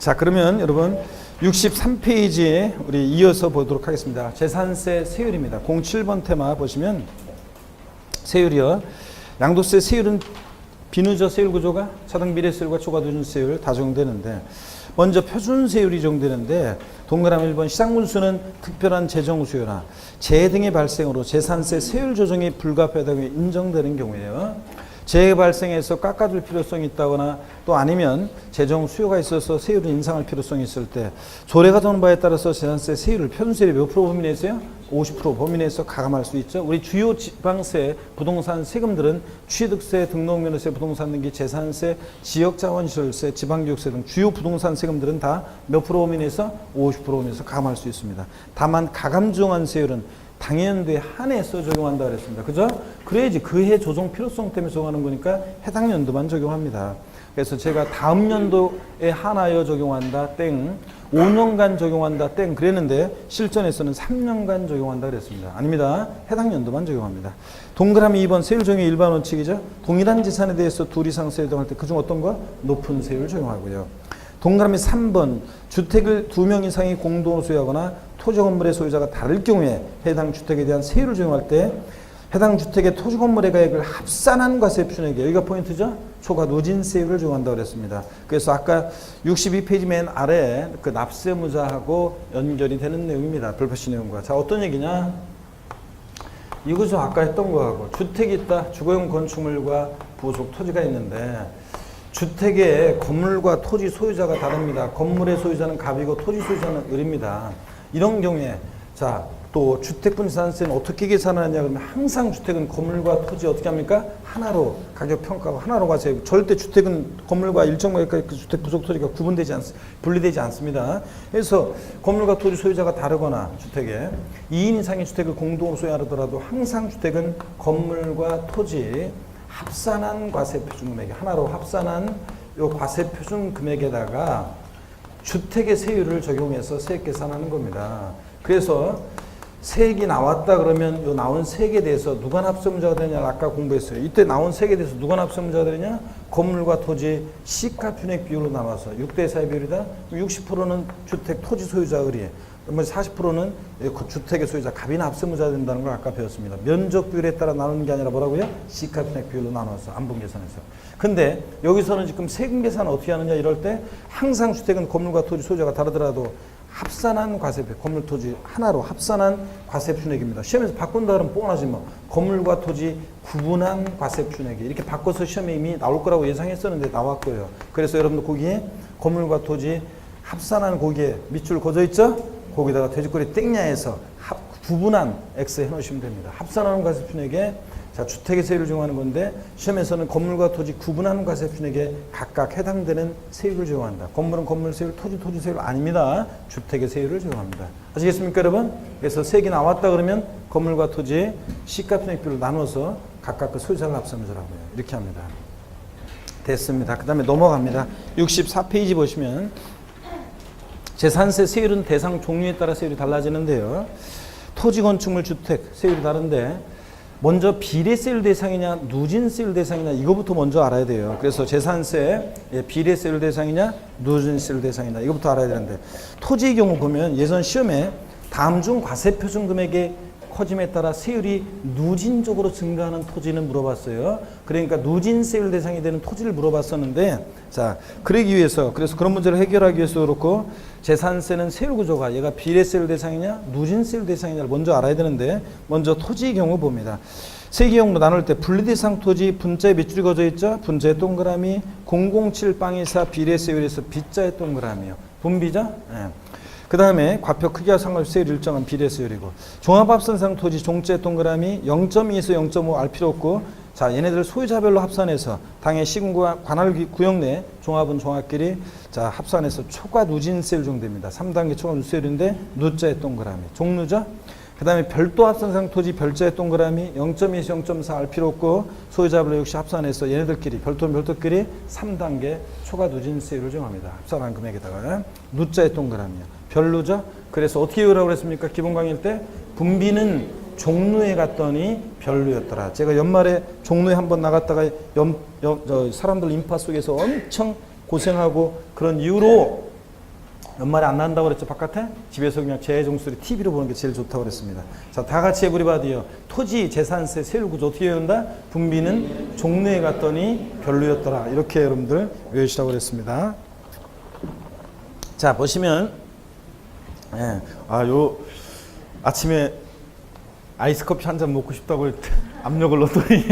자, 그러면 여러분 63페이지에 우리 이어서 보도록 하겠습니다. 재산세 세율입니다. 07번 테마 보시면 세율이요. 양도세 세율은 비누적 세율 구조가 차등 비례세율과 초과 누진세율 다 적용되는데, 먼저 표준세율이 적용되는데 동그라미 1번 시장분수는 특별한 재정수요나 재해 등의 발생으로 재산세 세율 조정이 불가피하다고 인정되는 경우에요. 재해 발생해서 깎아줄 필요성이 있다거나 또 아니면 재정 수요가 있어서 세율을 인상할 필요성이 있을 때 조례가 정한 바에 따라서 재산세 세율을 표준세율이 몇 프로 범위 내에서요? 50% 범위 내에서 가감할 수 있죠. 우리 주요 지방세 부동산 세금들은 취득세, 등록면허세, 부동산 등기, 재산세, 지역자원시설세, 지방교육세 등 주요 부동산 세금들은 다 몇 프로 범위 내에서 50% 범위 내에서 가감할 수 있습니다. 다만 가감정한 세율은 당해연도에 한해서 적용한다 그랬습니다. 그죠? 그래야지 그 해 조정 필요성 때문에 적용하는 거니까 해당 연도만 적용합니다. 그래서 제가 다음 연도에 한하여 적용한다 땡, 5년간 적용한다 땡 그랬는데 실전에서는 3년간 적용한다 그랬습니다. 아닙니다. 해당 연도만 적용합니다. 동그라미 2번 세율 적용의 일반 원칙이죠. 동일한 재산에 대해서 둘 이상 세율 적용할 때 그중 어떤 거? 높은 세율을 적용하고요. 동그라미 3번 주택을 2명 이상이 공동으로 소유하거나 토지 건물의 소유자가 다를 경우에 해당 주택에 대한 세율을 적용할 때 해당 주택의 토지 건물의 가액을 합산한 과세 표준액에, 여기가 포인트죠. 초과 누진세율을 적용한다고 그랬습니다. 그래서 아까 62페이지 맨 아래 그 납세무자하고 연결이 되는 내용입니다. 별표시 내용과. 자, 어떤 얘기냐? 이거죠. 아까 했던 거하고 주택이 있다. 주거용 건축물과 부속 토지가 있는데 주택의 건물과 토지 소유자가 다릅니다. 건물의 소유자는 갑이고 토지 소유자는 을입니다. 이런 경우에 자, 또 주택분자산세는 어떻게 계산하느냐 그러면 항상 주택은 건물과 토지 어떻게 합니까? 하나로 가격 평가하고 하나로 과세. 절대 주택은 건물과 일정 가격까지 그 주택 부속 토지가 분리되지 않습니다. 그래서 건물과 토지 소유자가 다르거나 주택에 2인 이상의 주택을 공동으로 소유하더라도 항상 주택은 건물과 토지 합산한 과세 표준 금액에 하나로 합산한 요 과세 표준 금액에다가 주택의 세율을 적용해서 세액 계산하는 겁니다. 그래서 세액이 나왔다 그러면 요 나온 세액에 대해서 누가 납세문자가 되느냐 아까 공부했어요. 이때 나온 세액에 대해서 누가 납세문자가 되느냐? 건물과 토지 시가 편액 비율로 나눠서 6대4의 비율이다. 60%는 주택 토지 소유자 을이, 40%는 주택의 소유자 갑이 납세문자가 된다는 걸 아까 배웠습니다. 면적 비율에 따라 나누는 게 아니라 뭐라고요? 시가 편액 비율로 나눠서 안분 계산해서. 근데 여기서는 지금 세금 계산을 어떻게 하느냐 이럴 때 항상 주택은 건물과 토지 소유자가 다르더라도 합산한 과세표, 건물 토지 하나로 합산한 과세표준액입니다. 시험에서 바꾼다 그러면 뻔하지 뭐. 건물과 토지 구분한 과세표준액 이렇게 바꿔서 시험에 이미 나올 거라고 예상했었는데 나왔고요. 그래서 여러분들 거기에 건물과 토지 합산한 거기에 밑줄 그어져 있죠? 거기다가 돼지꼬리 땡냐해서 구분한 X 해놓으시면 됩니다. 합산하는 과세표준액에 자, 주택의 세율을 적용하는 건데 시험에서는 건물과 토지 구분하는 과세표준액에 각각 해당되는 세율을 적용한다. 건물은 건물 세율, 토지 세율 아닙니다. 주택의 세율을 적용합니다. 아시겠습니까, 여러분? 그래서 세액이 나왔다 그러면 건물과 토지 시가편액비율을 나눠서 각각 그 소유자를 납세문자라고요. 이렇게 합니다. 됐습니다. 그 다음에 넘어갑니다. 64페이지 보시면 재산세 세율은 대상 종류에 따라 세율이 달라지는데요. 토지 건축물 주택 세율이 다른데 먼저 비례세율 대상이냐 누진세율 대상이냐 이거부터 먼저 알아야 돼요. 그래서 재산세 비례세율 대상이냐 누진세율 대상이냐 이거부터 알아야 되는데 토지의 경우 보면 예전 시험에 다음 중 과세표준 금액의 커짐에 따라 세율이 누진적으로 증가하는 토지는 물어봤어요. 그러니까 누진세율 대상이 되는 토지를 물어봤었는데 자, 그러기 위해서 그래서 그런 문제를 해결하기 위해서 그렇고 재산세는 세율 구조가 얘가 비례세율 대상이냐 누진세율 대상이냐를 먼저 알아야 되는데 먼저 토지의 경우 봅니다. 세 개 경우로 나눌 때 분리대상 토지 분자에 밑줄이 그어져 있죠. 분자의 동그라미 007빵24 비례세율에서 빗자의 동그라미요. 분비죠. 네. 그 다음에 과표 크기와 상관없이 세율 일정한 비례세율이고 종합합산상 토지 종자의 동그라미 0.2에서 0.5 알 필요 없고 자, 얘네들 소유자별로 합산해서 당해 시군과 관할 구역 내 종합은 종합끼리 자 합산해서 초과 누진세율 정도입니다. 3단계 초과 누세율인데 누자의 동그라미 종루죠. 그 다음에 별도 합산상 토지 별자의 동그라미 0.2에서 0.4 알 필요 없고 소유자별로 역시 합산해서 얘네들끼리 별도끼리 3단계 초과 누진세율을 정합니다. 합산한 금액에다가 누자의 동그라미요. 별로죠. 그래서 어떻게 외우라고 그랬습니까? 기본 강의일 때 분비는 종로에 갔더니 별로였더라. 제가 연말에 종로에 한번 나갔다가 사람들 인파 속에서 엄청 고생하고 그런 이유로 연말에 안 난다고 그랬죠, 바깥에? 집에서 그냥 재종소리 TV로 보는 게 제일 좋다고 그랬습니다. 자, 다 같이 에브리바디요. 토지, 재산세, 세율 구조 어떻게 외운다? 분비는 종로에 갔더니 별로였더라. 이렇게 여러분들 외우시라고 그랬습니다. 자, 보시면, 예, 아침에 아이스 커피 한 잔 먹고 싶다고 압력을 넣었더니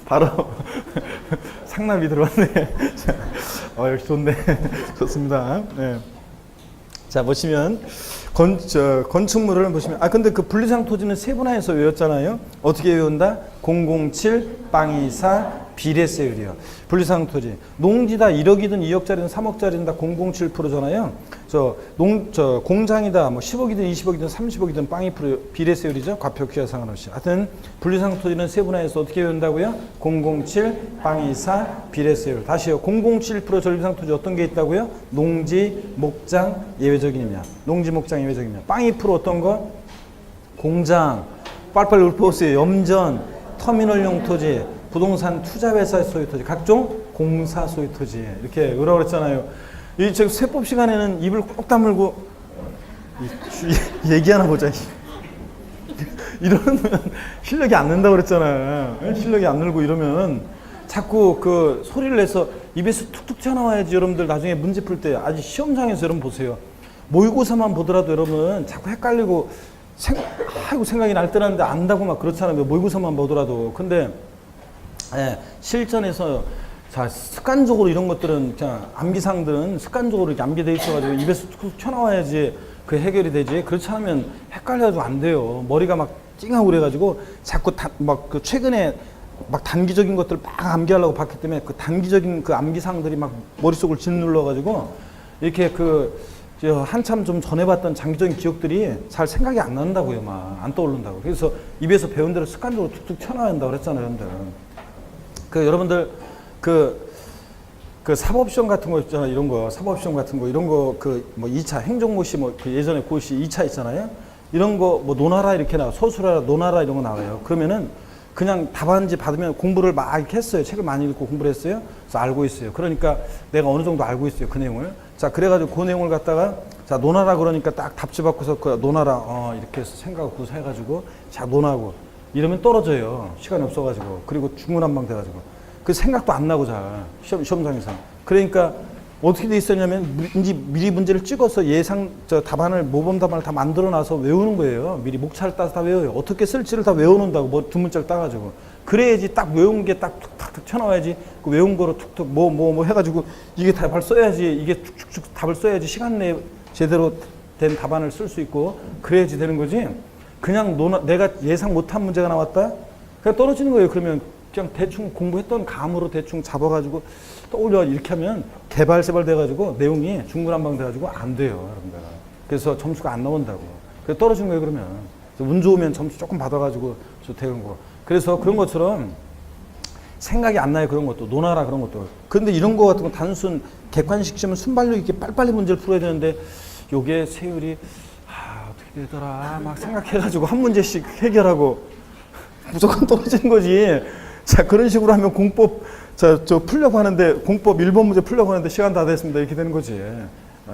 바로 상납이 들어왔네. 역시 좋네. 좋습니다. 네. 자, 보시면 건축물을 보시면 근데 그 분리상 토지는 세분화해서 외웠잖아요. 어떻게 외운다? 007 빵24 비례세율이요. 분리상 토지. 농지다 1억이든 2억짜리든 3억짜리든 다 007%잖아요. 공장이다 뭐 10억이든 20억이든 30억이든 빵 2% 비례세율이죠. 과표 기하 상관없이. 하여튼 분리상 토지는 세분화해서 어떻게 외운다고요? 007 빵24 비례세율. 다시요. 007% 전리상 토지 어떤 게 있다고요? 농지, 목장, 예외적인이냐. 농지, 목장, 예외적이냐. 빵 2% 어떤 거? 공장, 빨리빨리 읊어보세요. 염전, 터미널용 토지, 부동산 투자회사 소유 토지, 각종 공사 소유 토지 이렇게 의라고 그랬잖아요. 이 저 세법 시간에는 입을 꼭 다물고 얘기 하나 보자. 이러면 실력이 안 는다고 그랬잖아요. 실력이 안 늘고 이러면 자꾸 그 소리를 내서 입에서 툭툭 튀어나와야지. 여러분들 나중에 문제 풀 때 아직 시험장에서 여러분 보세요. 모의고사만 보더라도 여러분 자꾸 헷갈리고 생각이 날 때라는데 안다고 막 그렇잖아요. 모의고사만 보더라도. 근데 실전에서 자, 습관적으로 이런 것들은 그냥 암기상들은 습관적으로 이렇게 암기돼 있어가지고 입에서 툭툭 튀어나와야지 그 해결이 되지. 그렇지 않으면 헷갈려가지고 안 돼요. 머리가 막 찡하고 그래가지고 자꾸 막 그 최근에 막 단기적인 것들을 막 암기하려고 봤기 때문에 그 단기적인 그 암기상들이 막 머릿속을 짓눌러가지고 이렇게 한참 좀 전에 봤던 장기적인 기억들이 잘 생각이 안 난다고요. 막 안 떠오른다고. 그래서 입에서 배운 대로 습관적으로 툭툭 튀어나와야 한다고 그랬잖아요. 여러분들. 여러분들 그 사법시험 같은 거 있잖아요. 이런 거 사법시험 같은 거 이런 거 뭐 2차 행정고시 그 예전에 고시 2차 있잖아요. 이런 거 뭐 논하라 이렇게 나와. 서술하라 논하라 이런 거 나와요. 그러면은 그냥 답안지 받으면 공부를 막 이렇게 했어요. 책을 많이 읽고 공부를 했어요. 그래서 알고 있어요. 그러니까 내가 어느 정도 알고 있어요. 그 내용을. 자, 그래가지고 그 내용을 갖다가 자, 논하라 그러니까 딱 답지 받고서 그 논하라 이렇게 해서 생각을 구사해가지고 자, 논하고 이러면 떨어져요. 시간이 없어가지고. 그리고 중구난방 돼가지고. 그 생각도 안 나고 잘 시험장에서. 그러니까 어떻게 돼 있었냐면 미리 문제를 찍어서 답안을 모범 답안을 다 만들어놔서 외우는 거예요. 미리 목차를 따서 다 외워요. 어떻게 쓸지를 다 외워놓는다고 뭐 두 문자를 따가지고. 그래야지 딱 외운 게 딱 툭탁 튀어나와야지. 그 외운 거로 툭툭 뭐 해가지고 이게 답을 써야지. 이게 쭉쭉쭉 답을 써야지 시간 내에 제대로 된 답안을 쓸 수 있고 그래야지 되는 거지. 그냥 내가 예상 못한 문제가 나왔다? 그냥 떨어지는 거예요. 그러면 그냥 대충 공부했던 감으로 대충 잡아가지고 떠올려 이렇게 하면 개발세발 돼가지고 내용이 중구난방 돼가지고 안 돼요. 여러분들. 그래서 점수가 안 나온다고. 그래서 떨어지는 거예요. 그러면. 운 좋으면 점수 조금 받아가지고 되는 거. 그래서 그런 것처럼 생각이 안 나요. 그런 것도. 논하라 그런 것도. 그런데 이런 거 같은 거 단순 객관식 시험은 순발력 있게 빨리빨리 문제를 풀어야 되는데 요게 세율이 어떻게 되더라 막 생각해가지고 한 문제씩 해결하고 무조건 떨어지는 거지. 자, 그런 식으로 하면 공법 저 풀려고 하는데 공법 1번 문제 풀려고 하는데 시간 다 됐습니다. 이렇게 되는 거지.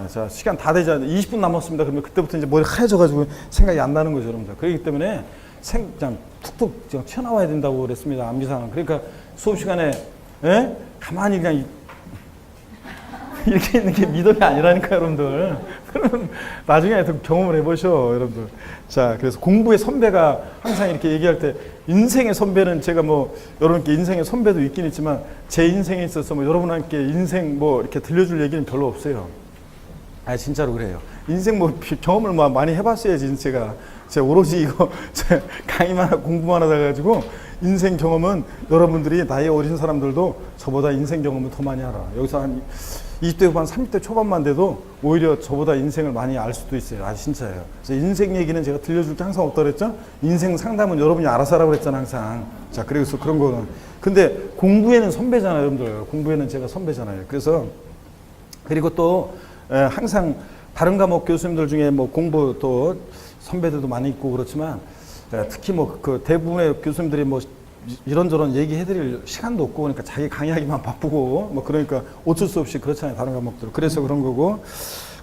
자, 시간 다 되지 않아요. 20분 남았습니다. 그러면 그때부터 이제 머리 하얘져가지고 생각이 안 나는 거죠, 여러분들. 그렇기 때문에 그냥 툭툭 그냥 튀어나와야 된다고 그랬습니다. 암기상은. 그러니까 수업 시간에 가만히 그냥 이렇게 있는 게 미덕이 아니라니까, 여러분들. 그럼 나중에 경험을 해보셔, 여러분들. 자, 그래서 공부의 선배가 항상 이렇게 얘기할 때 인생의 선배는 제가 뭐 여러분께 인생의 선배도 있긴 있지만 제 인생에 있어서 뭐 여러분한테 인생 뭐 이렇게 들려줄 얘기는 별로 없어요. 진짜로 그래요. 인생 뭐 경험을 뭐 많이 해봤어야지. 제가 오로지 이거 강의만 하고 공부만 하다 가지고 인생 경험은 여러분들이 나이 어린 사람들도 저보다 인생 경험을 더 많이 알아. 여기서 한 20대 후반, 30대 초반만 돼도 오히려 저보다 인생을 많이 알 수도 있어요. 진짜예요. 그래서 인생 얘기는 제가 들려줄 게 항상 없다 그랬죠? 인생 상담은 여러분이 알아서 하라고 그랬잖아, 항상. 자, 그래서 그런 거는. 근데 공부에는 선배잖아요, 여러분들. 공부에는 제가 선배잖아요. 그래서, 그리고 또, 항상 다른 과목 교수님들 중에 뭐 공부 또 선배들도 많이 있고 그렇지만, 특히 뭐 그 대부분의 교수님들이 뭐 이런저런 얘기해드릴 시간도 없고 그러니까 자기 강의하기만 바쁘고 뭐 그러니까 어쩔 수 없이 그렇잖아요. 다른 과목들. 그래서 그런 거고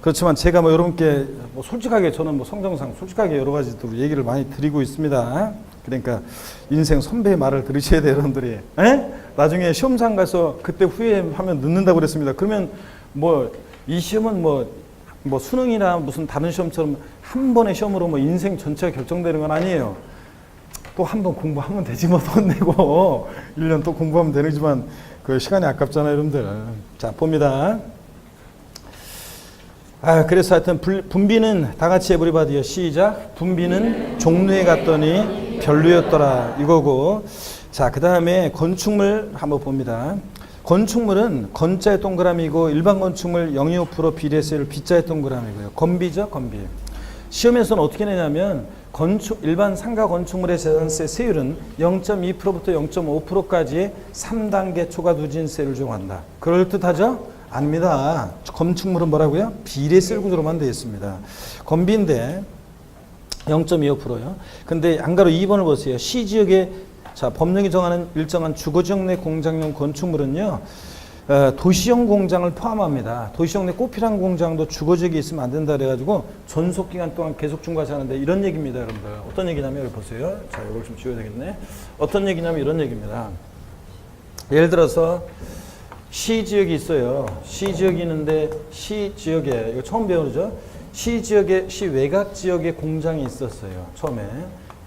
그렇지만 제가 뭐 여러분께 뭐 솔직하게 저는 뭐 성정상 솔직하게 여러 가지 또 얘기를 많이 드리고 있습니다. 그러니까 인생 선배의 말을 들으셔야 돼요, 여러분들이. 에? 나중에 시험장 가서 그때 후회하면 늦는다고 그랬습니다. 그러면 뭐 이 시험은 뭐 수능이나 무슨 다른 시험처럼 한 번의 시험으로 뭐 인생 전체가 결정되는 건 아니에요. 또 한 번 공부하면 되지 뭐 돈 내고 1년 또 공부하면 되지만 그 시간이 아깝잖아요, 여러분들. 자, 봅니다. 그래서 하여튼 분비는 다 같이 에브리바디요. 시작. 분비는 종로에 갔더니 별로였더라 이거고. 자, 그 다음에 건축물 한번 봅니다. 건축물은 건자의 동그라미고 일반 건축물 0.25% 비례세율 B자의 동그라미고요. 건비죠, 건비. 시험에서는 어떻게 내냐면 일반 상가 건축물의 재산세 세율은 0.2%부터 0.5%까지 3단계 초과 누진세를 적용한다. 그럴듯하죠? 아닙니다. 건축물은 뭐라고요? 비례세율 구조로만 되어 있습니다. 건비인데 0.25%요. 근데 안가로 2번을 보세요. 시지역에 자, 법령이 정하는 일정한 주거지역 내 공장용 건축물은요, 도시형 공장을 포함합니다. 도시형 내 꽃피랑 공장도 주거지역에 있으면 안 된다 그래가지고 존속기간 동안 계속 중과하는데 이런 얘기입니다, 여러분들. 어떤 얘기냐면, 여기 보세요. 자, 이걸 좀 지워야 되겠네. 어떤 얘기냐면 이런 얘기입니다. 예를 들어서 시지역이 있어요. 시지역이 있는데 시지역에, 이거 처음 배우죠? 시지역에, 시외곽 지역에 공장이 있었어요. 처음에.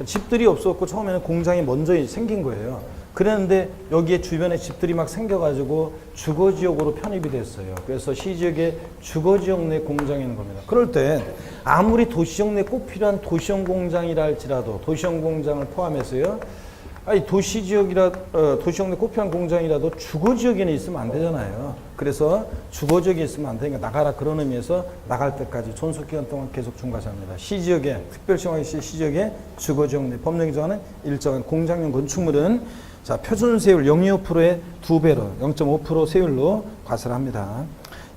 집들이 없었고 처음에는 공장이 먼저 생긴 거예요. 그랬는데 여기에 주변에 집들이 막 생겨가지고 주거지역으로 편입이 됐어요. 그래서 시지역에 주거지역 내 공장이 있는 겁니다. 그럴 때 아무리 도시형 내 꼭 필요한 도시형 공장이라 할지라도 도시형 공장을 포함해서요. 아니 도시형 내 꼭 필요한 공장이라도 주거지역에는 있으면 안 되잖아요. 그래서 주거지역에 있으면 안 되니까 나가라 그런 의미에서 나갈 때까지 존속기간 동안 계속 중과시합니다. 시지역에 특별시행하기 시지역에 주거지역 내 법령이 정하는 일정한 공장용 건축물은 자, 표준세율 0.25%의 2배로 0.5% 세율로 과세를 합니다.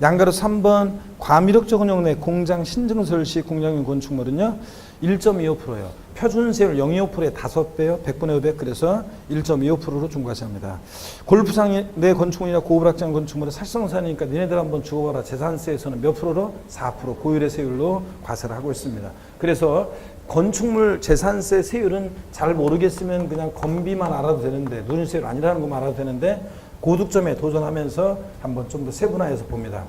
양가로 3번 과미력 적용용 내 공장 신증설 시 공장용 건축물은요 1.25%예요. 표준세율 0.25%의 5배요. 100분의 500 그래서 1.25%로 중과세합니다. 골프장 내 건축물이나 고급락장 건축물은 살성산이니까 니네들 한번 죽어봐라. 재산세에서는 몇 프로로? 4% 고율의 세율로 과세를 하고 있습니다. 그래서 건축물 재산세 세율은 잘 모르겠으면 그냥 건비만 알아도 되는데 누진세율 아니라는 것만 알아도 되는데 고득점에 도전하면서 한번 좀 더 세분화해서 봅니다.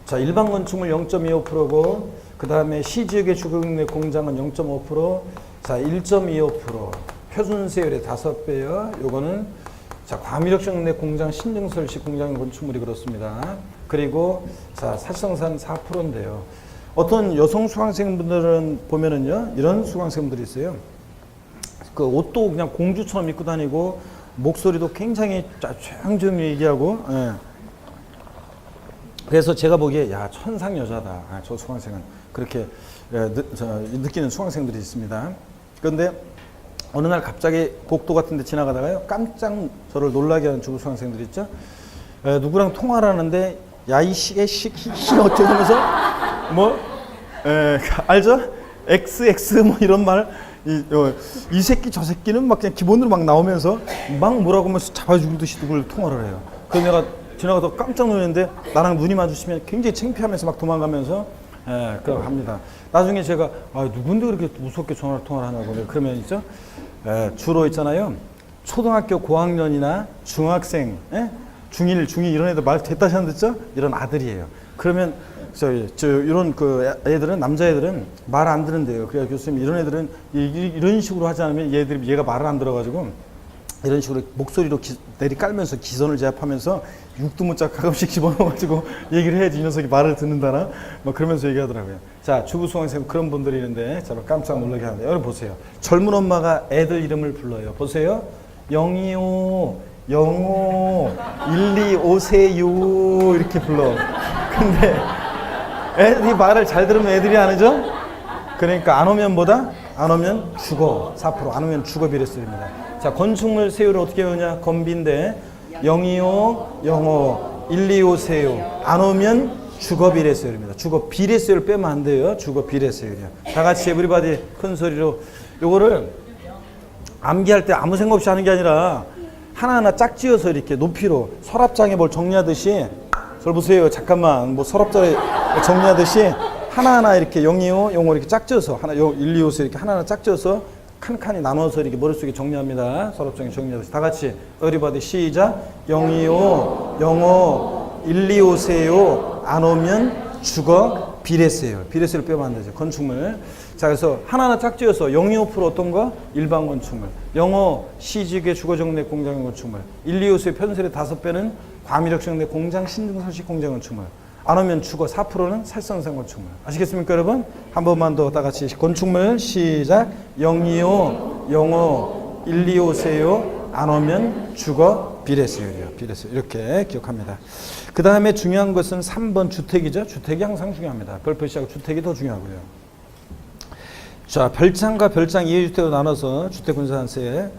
자, 일반 건축물 0.25%고 그 다음에 시지역의 주거용 내 공장은 0.5%, 자 1.25%, 표준세율의 5배요. 요거는 자 과미력적 내 공장 신증설 시 공장 건축물이 그렇습니다. 그리고 자 살성산 4%인데요. 어떤 여성 수강생분들은 보면은요 이런 수강생분들이 있어요. 그 옷도 그냥 공주처럼 입고 다니고 목소리도 굉장히 조용조용히 얘기하고. 그래서 제가 보기에 야 천상 여자다. 저 수강생은 그렇게 느끼는 수강생들이 있습니다. 그런데 어느 날 갑자기 복도 같은 데 지나가다가요 깜짝 저를 놀라게 하는 주부 수강생들 있죠. 누구랑 통화를 하는데 야 이 시계 어쩌고 하면서 뭐 알죠? XX 뭐 이런 말 이 새끼 저 새끼는 막 그냥 기본으로 막 나오면서 막 뭐라고 하면서 잡아주는 듯이 누구를 통화를 해요. 그래서 내가 지나가다 깜짝 놀랐는데 나랑 눈이 마주치면 굉장히 창피하면서 막 도망가면서 그렇게 합니다. 나중에 제가 누군데 그렇게 무섭게 통화를 하냐고 그러면 있죠. 주로 있잖아요. 초등학교 고학년이나 중학생, 중1, 중2 이런 애들 말 됐다 시안 듣죠? 이런 아들이에요. 그러면 이런 그 애들은 남자애들은 말 안 듣는데요. 그래서 교수님 이런 애들은 이런 식으로 하지 않으면 얘가 말을 안 들어가지고 이런 식으로 목소리로 내리 깔면서 기선을 제압하면서 육두문자 가끔씩 집어넣어가지고 얘기를 해야지 이 녀석이 말을 듣는다나 뭐 그러면서 얘기하더라고요. 자 주부 수강생 그런 분들이 있는데 저를 깜짝 놀라게 하는데 여러분 보세요. 젊은 엄마가 애들 이름을 불러요. 보세요. 025 영호 125세요 이렇게 불러. 근데 애들이 말을 잘 들으면 애들이 안 하죠? 그러니까 안 오면 뭐다? 안 오면 죽어. 4% 안 오면 죽어 비례세율입니다. 자 건축물 세율을 어떻게 배우냐? 건비인데 025 영호 125세요 안 오면 주거 비례세율입니다. 주거 비례세율 빼면 안 돼요. 주거 비례세율이요. 다 같이 에브리바디 큰 소리로 요거를 암기할 때 아무 생각 없이 하는 게 아니라 하나하나 짝지어서 이렇게 높이로 서랍장에 뭘 정리하듯이 저 보세요. 잠깐만. 뭐 서랍자리 정리하듯이 하나하나 이렇게 0, 2, 5, 용어 이렇게 짝져서 하나 1, 2, 5서 이렇게 하나하나 짝져서 칸칸이 나눠서 이렇게 머릿속에 정리합니다. 서랍장에 정리하듯이 다 같이 everybody 시작. 0, 2, 5 영어 1, 2, 5세요. 안 오면 죽어 비례세요. 비례세를 빼면 안 되죠. 건축물. 자, 그래서 하나하나 짝지어서 0, 2, 5% 어떤 거? 일반 건축물. 영어 시직의 주거정내 공장 건축물. 1, 2, 5세의 편세의 5배는 과미력정내 공장 신증설식 공장 건축물. 안 오면 죽어 4%는 살성상 건축물. 아시겠습니까, 여러분? 한 번만 더 다 같이 건축물 시작. 0, 2, 5 영어 1, 2, 5세요. 안 오면 죽어 비례세율이요. 비례세율. 이렇게 기억합니다. 그 다음에 중요한 것은 3번 주택이죠. 주택이 항상 중요합니다. 별표시하고 주택이 더 중요하고요. 자, 별장과 별장 이해주택으로 나눠서 주택분산세.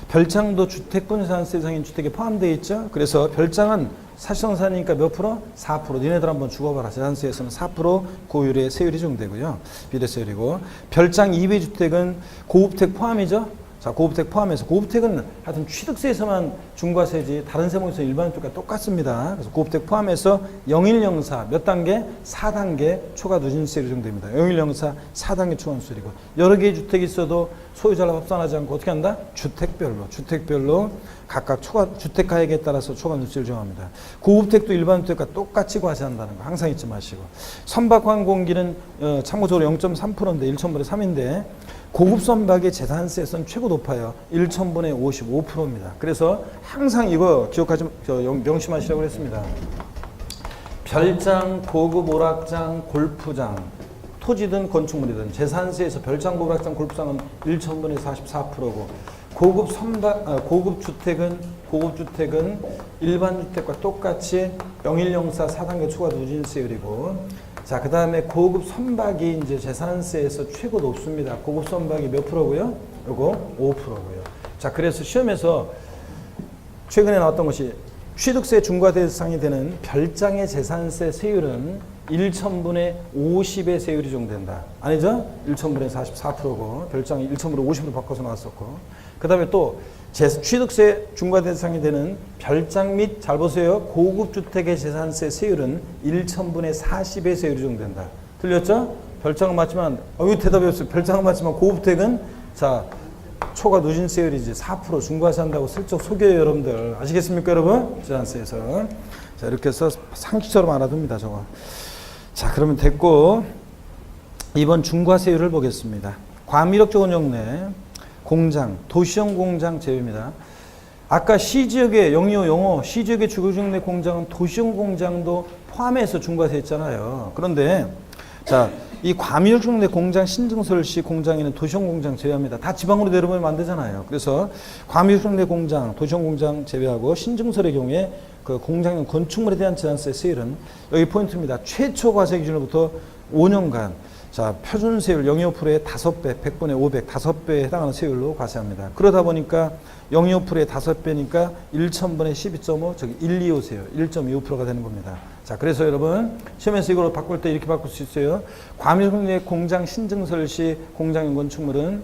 별장도 주택분산세상인 주택에 포함되어 있죠. 그래서 별장은 사실상사니까 몇 프로? 4%. 니네들 한번 죽어봐라. 재산세에서는 4% 고율의 세율이 적용되고요. 비례세율이고. 별장 2배주택은 고급택 포함이죠. 자, 고급택 포함해서 고급택은 하여튼 취득세에서만 중과세지 다른 세목에서 일반 주택과 똑같습니다. 그래서 고급택 포함해서 0104 몇 단계? 4단계 초과 누진세율이 적용됩니다. 0104 4단계 초과 누진세율이고 여러 개의 주택이 있어도 소유자를 합산하지 않고 어떻게 한다? 주택별로 각각 초과 주택 가액에 따라서 초과 누진세율을 정합니다. 고급택도 일반 주택과 똑같이 과세한다는 거 항상 잊지 마시고. 선박항공기는 참고적으로 0.3%인데 1,000분의 3인데 고급 선박의 재산세에서는 최고 높아요. 1,000분의 55%입니다. 그래서 항상 이거 기억하지, 명심하시라고 했습니다. 별장, 고급 오락장, 골프장, 토지든 건축물이든 재산세에서 별장, 오락장, 골프장은 1,000분의 44%고 고급 주택은 일반 주택과 똑같이 0104 4단계 초과 누진세율이고 자, 그 다음에 고급 선박이 이제 재산세에서 최고 높습니다. 고급 선박이 몇 프로고요? 요거 5%고요. 자, 그래서 시험에서 최근에 나왔던 것이 취득세 중과 대상이 되는 별장의 재산세 세율은 1,000분의 50의 세율이 적용된다. 아니죠? 1,000분의 44%고 별장이 1,000분의 50으로 바꿔서 나왔었고 그 다음에 또 취득세 중과 대상이 되는 별장 및 잘 보세요. 고급 주택의 재산세 세율은 1,000분의 40의 세율이 적용된다. 들렸죠? 별장은 맞지만 이거 대답이 없어요. 별장은 맞지만 고급택은 자 초과 누진세율이지 4% 중과세 한다고 슬쩍 속여요, 여러분들. 아시겠습니까, 여러분? 재산세에서. 자, 이렇게 해서 상식처럼 알아둡니다, 저거. 자, 그러면 됐고 이번 중과세율을 보겠습니다. 과미력적 원용내 공장, 도시형 공장 제외입니다. 아까 시지역의 025 영어, 시지역의 주거정내 공장은 도시형 공장도 포함해서 중과세 했잖아요. 그런데 자, 이 과미력정내 공장 신증설 시 공장에는 도시형 공장 제외합니다. 다 지방으로 내려보면 안 되잖아요. 그래서 과미력정내 공장, 도시형 공장 제외하고 신증설의 경우에 그 공장용 건축물에 대한 재산세 세율은 여기 포인트입니다. 최초 과세 기준으로부터 5년간 자, 표준세율 0.25%의 5배, 100분의 500, 5배에 해당하는 세율로 과세합니다. 그러다 보니까 0.25%의 5배니까 1,000분의 12.5, 저기 125세요. 1.25%가 되는 겁니다. 자, 그래서 여러분, 시험에서 이걸 바꿀 때 이렇게 바꿀 수 있어요. 과밀공의 공장 신증설 시 공장용 건축물은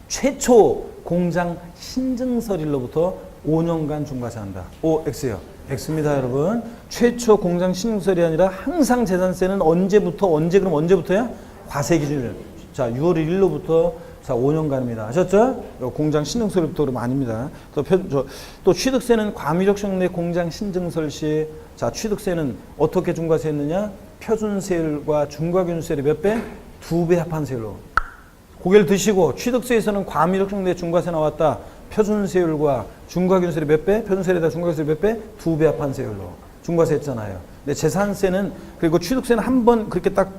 최초 공장 신증설일로부터 5년간 중과세한다. X요. X입니다, 여러분. 최초 공장 신증설이 아니라 항상 재산세는 언제부터, 그럼 언제부터야? 과세 기준일. 자, 6월 1일로부터 자, 5년간입니다. 아셨죠? 공장 신증설부터 그러면 아닙니다. 또 취득세는 과미력정 내 공장 신증설 시, 자, 취득세는 어떻게 중과세 했느냐? 표준세율과 중과균세율이 몇 배? 2배 합한 세율로. 고개를 드시고, 취득세에서는 과미력정 내 중과세 나왔다. 표준세율과 중과균세율이 몇 배? 표준세율에다 중과균세율이 몇 배? 2배 합한 세율로 중과세 했잖아요. 근데 재산세는 그리고 취득세는 한 번 그렇게 딱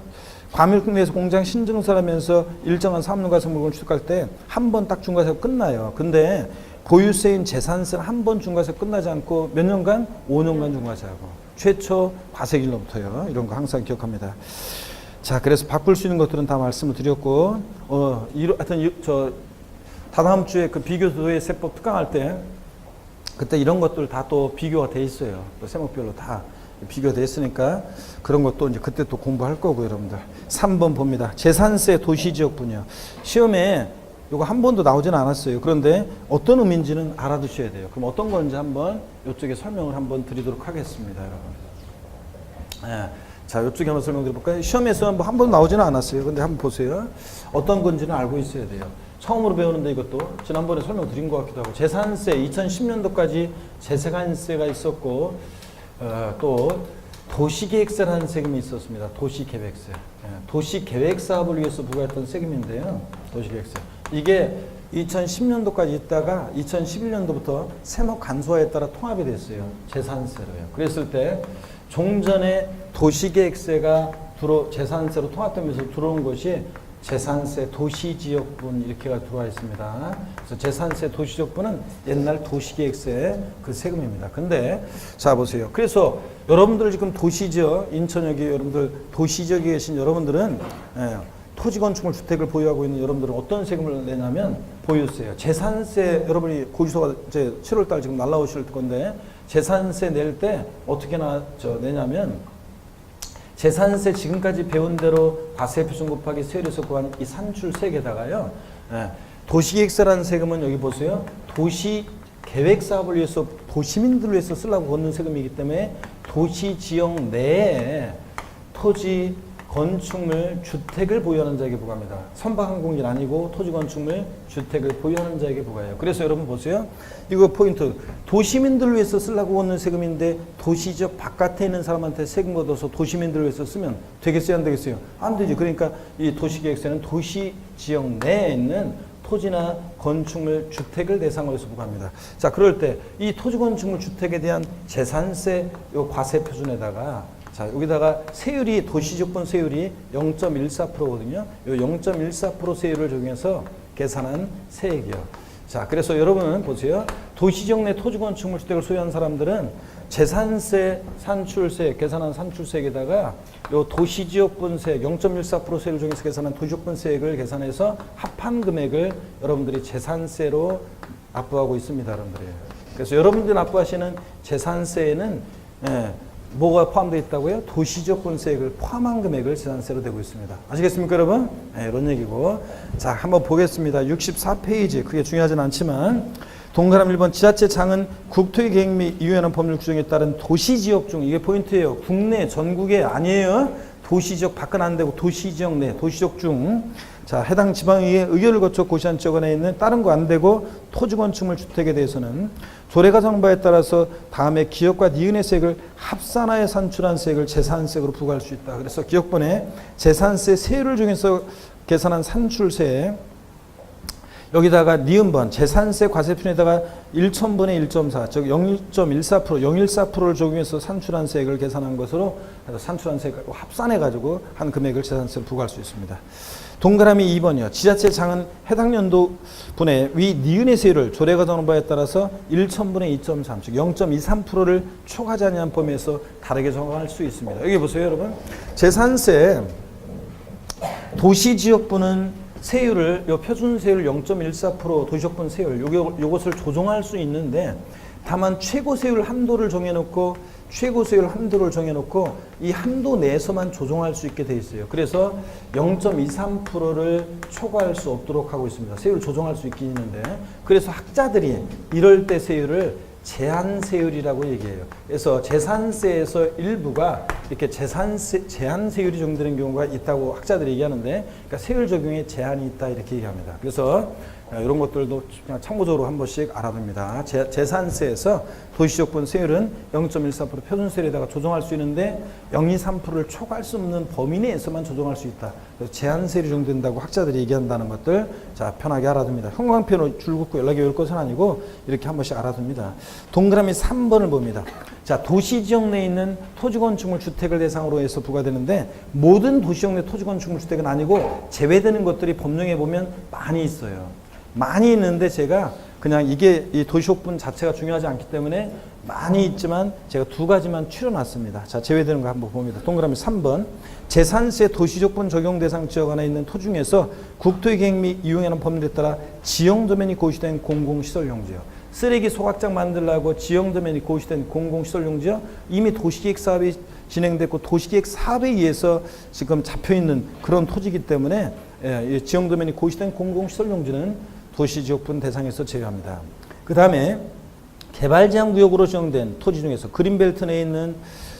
과밀국 내에서 공장 신증설하면서 일정한 사업농가에서 물건 취득할 때 한 번 딱 중과세가 끝나요. 근데 보유세인 재산세는 한 번 중과세 끝나지 않고 몇 년간? 5년간 중과세하고 최초 과세기일로부터요. 이런 거 항상 기억합니다. 자, 그래서 바꿀 수 있는 것들은 다 말씀을 드렸고 하여튼 다다음 주에 그 비교도의 세법 특강할 때 그때 이런 것들 다 또 비교가 돼 있어요. 또 세목별로 다 비교돼 있으니까 그런 것도 이제 그때 또 공부할 거고 여러분들. 3번 봅니다. 재산세 도시지역 분야. 시험에 이거 한 번도 나오지는 않았어요. 그런데 어떤 의미인지는 알아두셔야 돼요. 그럼 어떤 건지 한번 이쪽에 설명을 한번 드리도록 하겠습니다, 여러분. 예. 자, 이쪽에 한번 설명드려볼까요? 시험에서 뭐 한 번 나오지는 않았어요. 근데 한번 보세요. 어떤 건지는 알고 있어야 돼요. 처음으로 배우는데 이것도 지난번에 설명드린 것 같기도 하고, 재산세 2010년도까지 재산세가 있었고, 또 도시계획세라는 세금이 있었습니다. 도시계획세. 도시계획사업을 위해서 부과했던 세금인데요. 도시계획세. 이게 2010년도까지 있다가 2011년도부터 세무 간소화에 따라 통합이 됐어요. 재산세로요. 그랬을 때 종전에 도시계획세가 재산세로 통합되면서 들어온 것이 재산세 도시지역분 이렇게가 들어와 있습니다. 그래서 재산세 도시지역분은 옛날 도시계획세 그 세금입니다. 근데 자 보세요. 그래서 여러분들 지금 도시지역 인천 여기 여러분들 도시지역에 계신 여러분들은 토지 건축물 주택을 보유하고 있는 여러분들은 어떤 세금을 내냐면 보유세요. 재산세 여러분이 고지서가 이제 7월달 지금 날라오실 건데 재산세 낼 때 어떻게 내냐면 재산세 지금까지 배운 대로 과세표준 곱하기 세율에서 구한 이 산출세에다가요. 도시계획세라는 세금은 여기 보세요. 도시계획사업을 위해서 도시민들을 위해서 쓰려고 걷는 세금이기 때문에 도시지역 내에 토지 건축물 주택을 보유하는 자에게 부과합니다. 선박항공기는 아니고 토지 건축물 주택을 보유하는 자에게 부과해요. 그래서 여러분 보세요. 이거 포인트. 도시민들을 위해서 쓰려고 걷는 세금인데 도시지역 바깥에 있는 사람한테 세금 걷어서 도시민들을 위해서 쓰면 되겠어요? 안 되겠어요? 안 되죠. 그러니까 이 도시계획세는 도시지역 내에 있는 토지나 건축물 주택을 대상으로 해서 부과합니다. 자, 그럴 때 이 토지 건축물 주택에 대한 재산세 요 과세 표준에다가 자, 여기다가 세율이 도시지역분 세율이 0.14%거든요. 이 0.14% 세율을 적용해서 계산한 세액이요. 자, 그래서 여러분은 보세요. 도시지역 내 토지 건축물 주택을 소유한 사람들은 재산세, 산출세, 계산한 산출세액에다가 요 도시지역분 세액 0.14% 세율을 적용해서 계산한 도시지역분 세액을 계산해서 합한 금액을 여러분들이 재산세로 납부하고 있습니다, 여러분들이. 그래서 여러분들이 납부하시는 재산세에는 뭐가 포함되어 있다고요? 도시지역분세액을 포함한 금액을 재산세로 되고 있습니다. 아시겠습니까, 여러분? 이런 얘기고. 자, 한번 보겠습니다. 64페이지. 그게 중요하진 않지만 동그라미 1번 지자체 장은 국토의 계획 및 이유에는 법률 규정에 따른 도시지역 중 이게 포인트예요. 국내 전국에 아니에요. 도시지역 밖은 안 되고 도시지역 내 도시지역 중 자, 해당 지방의회 의결을 거쳐 고시한 지역 안에 있는 다른 거 안 되고 토지 건축물 주택에 대해서는 조례가 정한 바에 따라서 다음에 기업과 니은의 세액을 합산하여 산출한 세액을 재산세액으로 부과할 수 있다. 그래서 기업분의 재산세 세율을 중에서 계산한 산출세 여기다가 니은번 재산세 과세표준에다가 1,000분의 1.4 즉 0.14% 0.14%를 적용해서 산출한 세액을 계산한 것으로 산출한 세액을 합산해 가지고 한 금액을 재산세로 부과할 수 있습니다. 동그라미 2번이요. 지자체 장은 해당 연도 분의 위 니은의 세율을 조례가 정한 바에 따라서 1,000분의 2.3 즉 0.23%를 초과하지 않은 범위에서 다르게 정할 수 있습니다. 여기 보세요, 여러분. 재산세 도시지역분은 세율을 요 표준세율 0.14% 도시지역분 세율 요것을 조정할 수 있는데 다만 최고세율 한도를 정해놓고 최고세율 한도를 정해놓고 이 한도 내에서만 조정할 수 있게 돼 있어요. 그래서 0.23%를 초과할 수 없도록 하고 있습니다. 세율을 조정할 수 있긴 있는데 그래서 학자들이 이럴 때 세율을 제한세율이라고 얘기해요. 그래서 재산세에서 일부가 이렇게 제한세율이 적용되는 경우가 있다고 학자들이 얘기하는데 그러니까 세율 적용에 제한이 있다 이렇게 얘기합니다. 그래서 이런 것들도 그냥 참고적으로 한 번씩 알아둡니다. 재산세에서 도시지역분 세율은 0.14% 표준세율에다가 조정할 수 있는데 0.23%를 초과할 수 없는 범위 내에서만 조정할 수 있다. 그래서 제한세율이 적용된다고 학자들이 얘기한다는 것들 자 편하게 알아둡니다. 형광펜으로 줄 긋고 연락이 올 것은 아니고 이렇게 한 번씩 알아둡니다. 동그라미 3번을 봅니다. 자, 도시지역 내에 있는 토지건축물 주택을 대상으로 해서 부과되는데 모든 도시지역 내 토지건축물 주택은 아니고 제외되는 것들이 법령에 보면 많이 있어요. 많이 있는데 제가 그냥 이게 이 도시지역분 자체가 중요하지 않기 때문에 많이 있지만 제가 두 가지만 추려놨습니다. 자, 제외되는 거 한번 봅니다. 동그라미 3번. 재산세 도시지역분 적용 대상 지역 안에 있는 토 중에서 국토의 계획 및 이용하는 법률에 따라 지형도면이 고시된 공공시설 용지요. 쓰레기 소각장 만들라고 지형도면이 고시된 공공시설 용지요. 이미 도시계획 사업이 진행됐고 도시계획 사업에 의해서 지금 잡혀있는 그런 토지이기 때문에 지형도면이 고시된 공공시설 용지는 도시지역분 대상에서 제외합니다. 그 다음에 개발제한구역으로 지정된 토지 중에서 그린벨트 내에 있는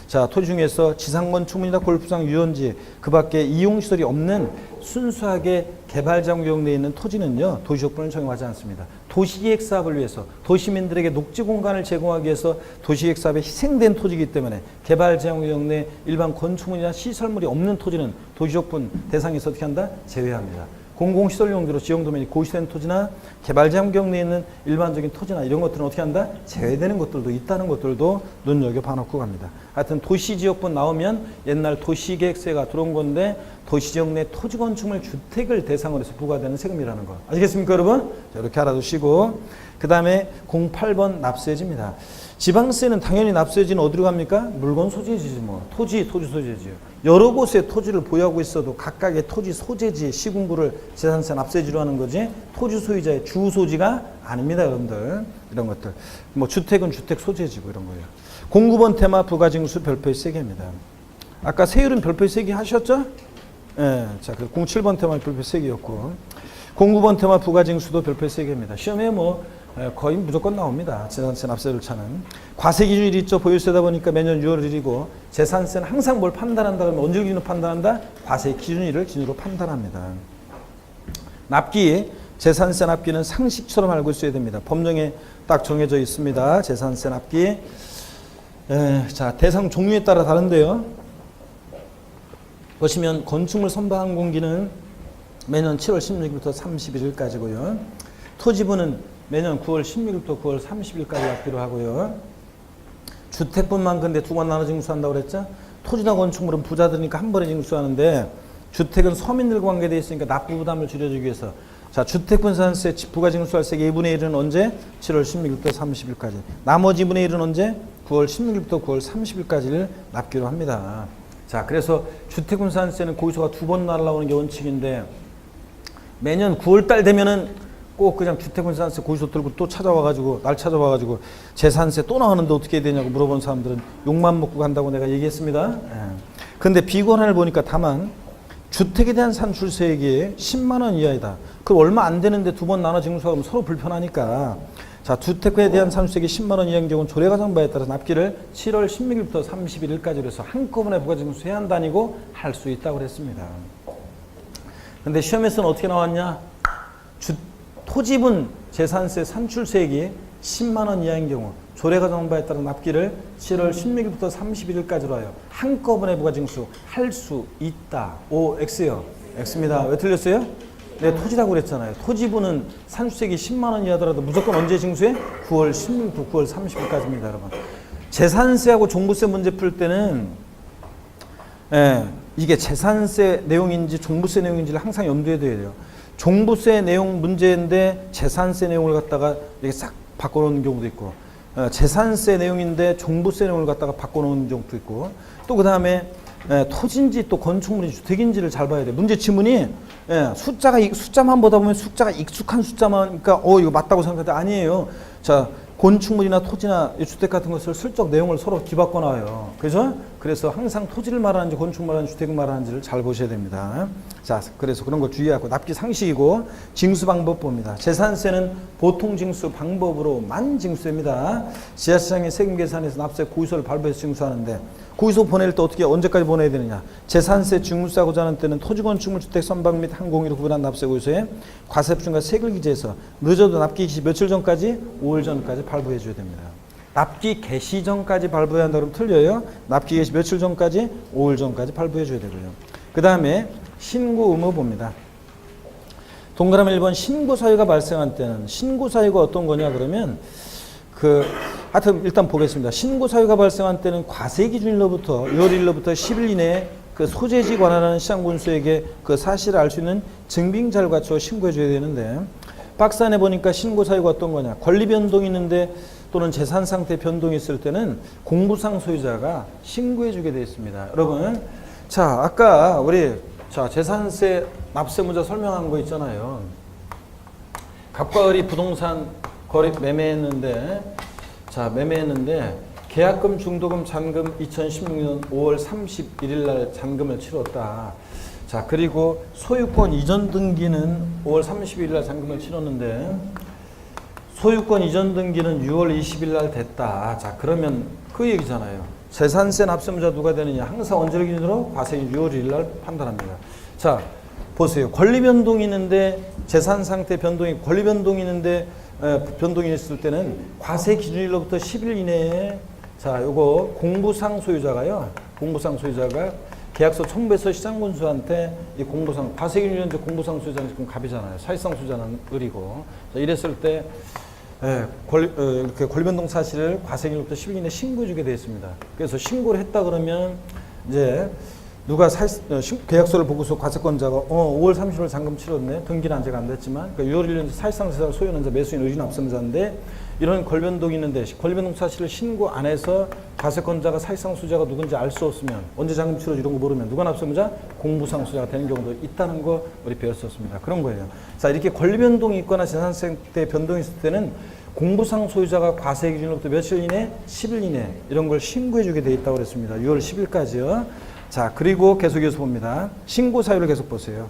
자, 토지 중에서 지상건축물이나 골프장, 유원지, 그 밖에 이용시설이 없는 순수하게 개발장구역내에 있는 토지는요, 도시조건을 적용하지 않습니다. 도시계획 사업을 위해서 도시민들에게 녹지 공간을 제공하기 위해서 도시계획 사업에 희생된 토지이기 때문에 개발장구역 내 일반 건축물이나 시설물이 없는 토지는 도시조건 대상에서 어떻게 한다? 제외합니다. 공공시설 용도로 지형도면이 고시된 토지나 개발장구역 내에 있는 일반적인 토지나 이런 것들은 어떻게 한다? 제외되는 것들도 있다는 것들도 눈여겨봐놓고 갑니다. 하여튼 도시지역분 나오면 옛날 도시계획세가 들어온 건데 도시지역 내 토지 건축물 주택을 대상으로 해서 부과되는 세금이라는 거. 아시겠습니까, 여러분? 자, 이렇게 알아두시고 그 다음에 08번 납세지입니다. 지방세는 당연히 납세지는 어디로 갑니까? 물건 소재지지 뭐. 토지 소재지요. 여러 곳에 토지를 보유하고 있어도 각각의 토지 소재지 시군구를 재산세 납세지로 하는 거지 토지 소유자의 주 소지가 아닙니다, 여러분들. 이런 것들. 뭐 주택은 주택 소재지고 이런 거예요. 09번 테마 부가징수 별표의 세개입니다. 아까 세율은 별표의 세개 하셨죠? 예. 자, 그 07번 테마 별표 세개였고 09번 테마 부가징수도 별표의 세개입니다. 시험에 뭐 거의 무조건 나옵니다. 재산세 납세 절차는. 과세 기준일이 있죠. 보유세다 보니까 매년 6월 1일이고 재산세는 항상 뭘 판단한다 그러면 언제 기준으로 판단한다? 과세 기준일을 기준으로 판단합니다. 납기, 재산세 납기는 상식처럼 알고 있어야 됩니다. 법령에 딱 정해져 있습니다. 재산세 납기. 자, 대상 종류에 따라 다른데요. 보시면 건축물 선박 항공기는 매년 7월 16일부터 31일까지고요. 토지부는 매년 9월 16일부터 9월 30일까지 납기로 하고요. 주택분만 근데 두 번 나눠 징수한다고 그랬죠? 토지나 건축물은 부자들이니까 한 번에 징수하는데 주택은 서민들과 관계되어 있으니까 납부 부담을 줄여주기 위해서 자, 주택분산세 부가징수할세계 2분의 1은 언제? 7월 16일부터 30일까지. 나머지 2분의 1은 언제? 9월 16일부터 9월 30일까지를 납기로 합니다. 자, 그래서 주택분산세는 고의소가 두 번 날라오는 게 원칙인데 매년 9월달 되면은 꼭 그냥 주택분산세 고의소 들고 또 찾아와가지고 날 찾아와가지고 재산세 또 나오는데 어떻게 해야 되냐고 물어본 사람들은 욕만 먹고 간다고 내가 얘기했습니다. 근데 비권한을 보니까 다만 주택에 대한 산출세액이 10만 원 이하이다. 그럼 얼마 안 되는데 두 번 나눠 징수하면 서로 불편하니까 자, 주택에 대한 산출세액이 10만 원 이하인 경우는 조례가정바에 따라서 납기를 7월 16일부터 31일까지로 해서 한꺼번에 부가징수해야 한다니고 할 수 있다고 그랬습니다. 근데 시험에서는 어떻게 나왔냐? 토지분 재산세 산출세액이 10만 원 이하인 경우 조례가정바에 따른 납기를 7월 16일부터 31일까지로 하여 한꺼번에 부가징수 할 수 있다. O, X요. X입니다. 왜 틀렸어요? 네, 토지라고 그랬잖아요. 토지분은 산출세액이 10만 원 이하더라도 무조건 언제 징수해? 9월 16일부터 9월 30일까지입니다, 여러분. 재산세하고 종부세 문제 풀 때는 이게 재산세 내용인지 종부세 내용인지를 항상 염두에 둬야 돼요. 종부세 내용 문제인데 재산세 내용을 갖다가 이렇게 싹 바꿔놓은 경우도 있고 재산세 내용인데 종부세 내용을 갖다가 바꿔놓은 경우도 있고 또 그 다음에 토지인지 또 건축물인지 주택인지를 잘 봐야 돼요. 문제 지문이 숫자만 보다 보면 숫자가 익숙한 숫자만 그러니까 이거 맞다고 생각하는데 아니에요. 자, 건축물이나 토지나 주택 같은 것을 슬쩍 내용을 서로 뒤바꿔 놔요. 그죠? 그래서 항상 토지를 말하는지 건축물 말하는지 주택을 말하는지를 잘 보셔야 됩니다. 자, 그래서 그런 거 주의하고 납기 상식이고 징수 방법 봅니다. 재산세는 보통 징수 방법으로만 징수됩니다. 지자체장의 세금 계산에서 납세 고의소를 발부해서 징수하는데 고의소 보낼 때 어떻게 언제까지 보내야 되느냐? 재산세 징수하고자 하는 때는 토지 건축물 주택 선박 및 항공기로 구분한 납세 고의소에 과세표준과 세금 기재해서 늦어도 납기 개시 며칠 전까지? 5일 전까지 발부해 줘야 됩니다. 납기 개시 전까지 발부해야 한다 그러면 틀려요. 납기 개시 며칠 전까지? 5일 전까지 발부해 줘야 되고요. 그 다음에 신고 의무 봅니다. 동그라미 1번 신고 사유가 발생한 때는 신고 사유가 어떤 거냐 그러면 하여튼 일단 보겠습니다. 신고 사유가 발생한 때는 과세 기준일로부터 6월 1일로부터 10일 이내에 그 소재지 관할하는 시장군수에게 그 사실을 알 수 있는 증빙자를 갖춰 신고해 줘야 되는데 박스 안에 보니까 신고 사유가 어떤 거냐. 권리 변동이 있는데 또는 재산 상태 변동이 있을 때는 공부상 소유자가 신고해 주게 되어 있습니다. 여러분, 자, 아까 우리 재산세 납세 문제 설명한 거 있잖아요. 갑과 을이 부동산 거래 매매했는데 계약금, 중도금, 잔금 2016년 5월 31일 날 잔금을 치렀다. 자, 그리고 소유권 이전 등기는 5월 30일 날 잔금을 치렀는데 소유권 이전 등기는 6월 20일 날 됐다. 자, 그러면 그 얘기잖아요. 재산세 납세무자 누가 되느냐? 항상 언제를 기준으로? 과세일 6월 1일 날 판단합니다. 자, 보세요. 권리 변동이 있는데 재산 상태 변동이 권리 변동이 있는데 변동이 있을 때는 과세 기준일로부터 10일 이내에 자, 요거 공부상 소유자가요. 공부상 소유자가 계약서 첨부해서 시장군수한테 이 공부상 과세 기준일은 공부상 소유자는 지금 갑이잖아요. 사실상 소유자는 을이고. 자, 이랬을 때 이렇게 권리 변동 사실을 과세 기준일로부터 10일 이내에 신고해 주게 되어 있습니다. 그래서 신고를 했다 그러면 이제 누가 계약서를 보고서 과세권자가 5월 30일 잔금 치렀네. 등기는 아직 안 됐지만 그러니까 6월 1일 사실상 세상 소유는자 매수인 의준 앞선자인데 이런 권변동이 있는데 권변동 사실을 신고 안 해서 과세권자가 사실상 소유자가 누군지 알 수 없으면 언제 잔금 치러지 이런 거 모르면 누가 납세무자? 공부상 소유자가 되는 경우도 있다는 거 우리 배웠었습니다. 그런 거예요. 자, 이렇게 권리변동이 있거나 재산세 때 변동이 있을 때는 공부상 소유자가 과세 기준으로부터 며칠 이내? 10일 이내 이런 걸 신고해 주게 돼 있다고 그랬습니다. 6월 10일까지요. 자, 그리고 계속 이어서 봅니다. 신고 사유를 계속 보세요.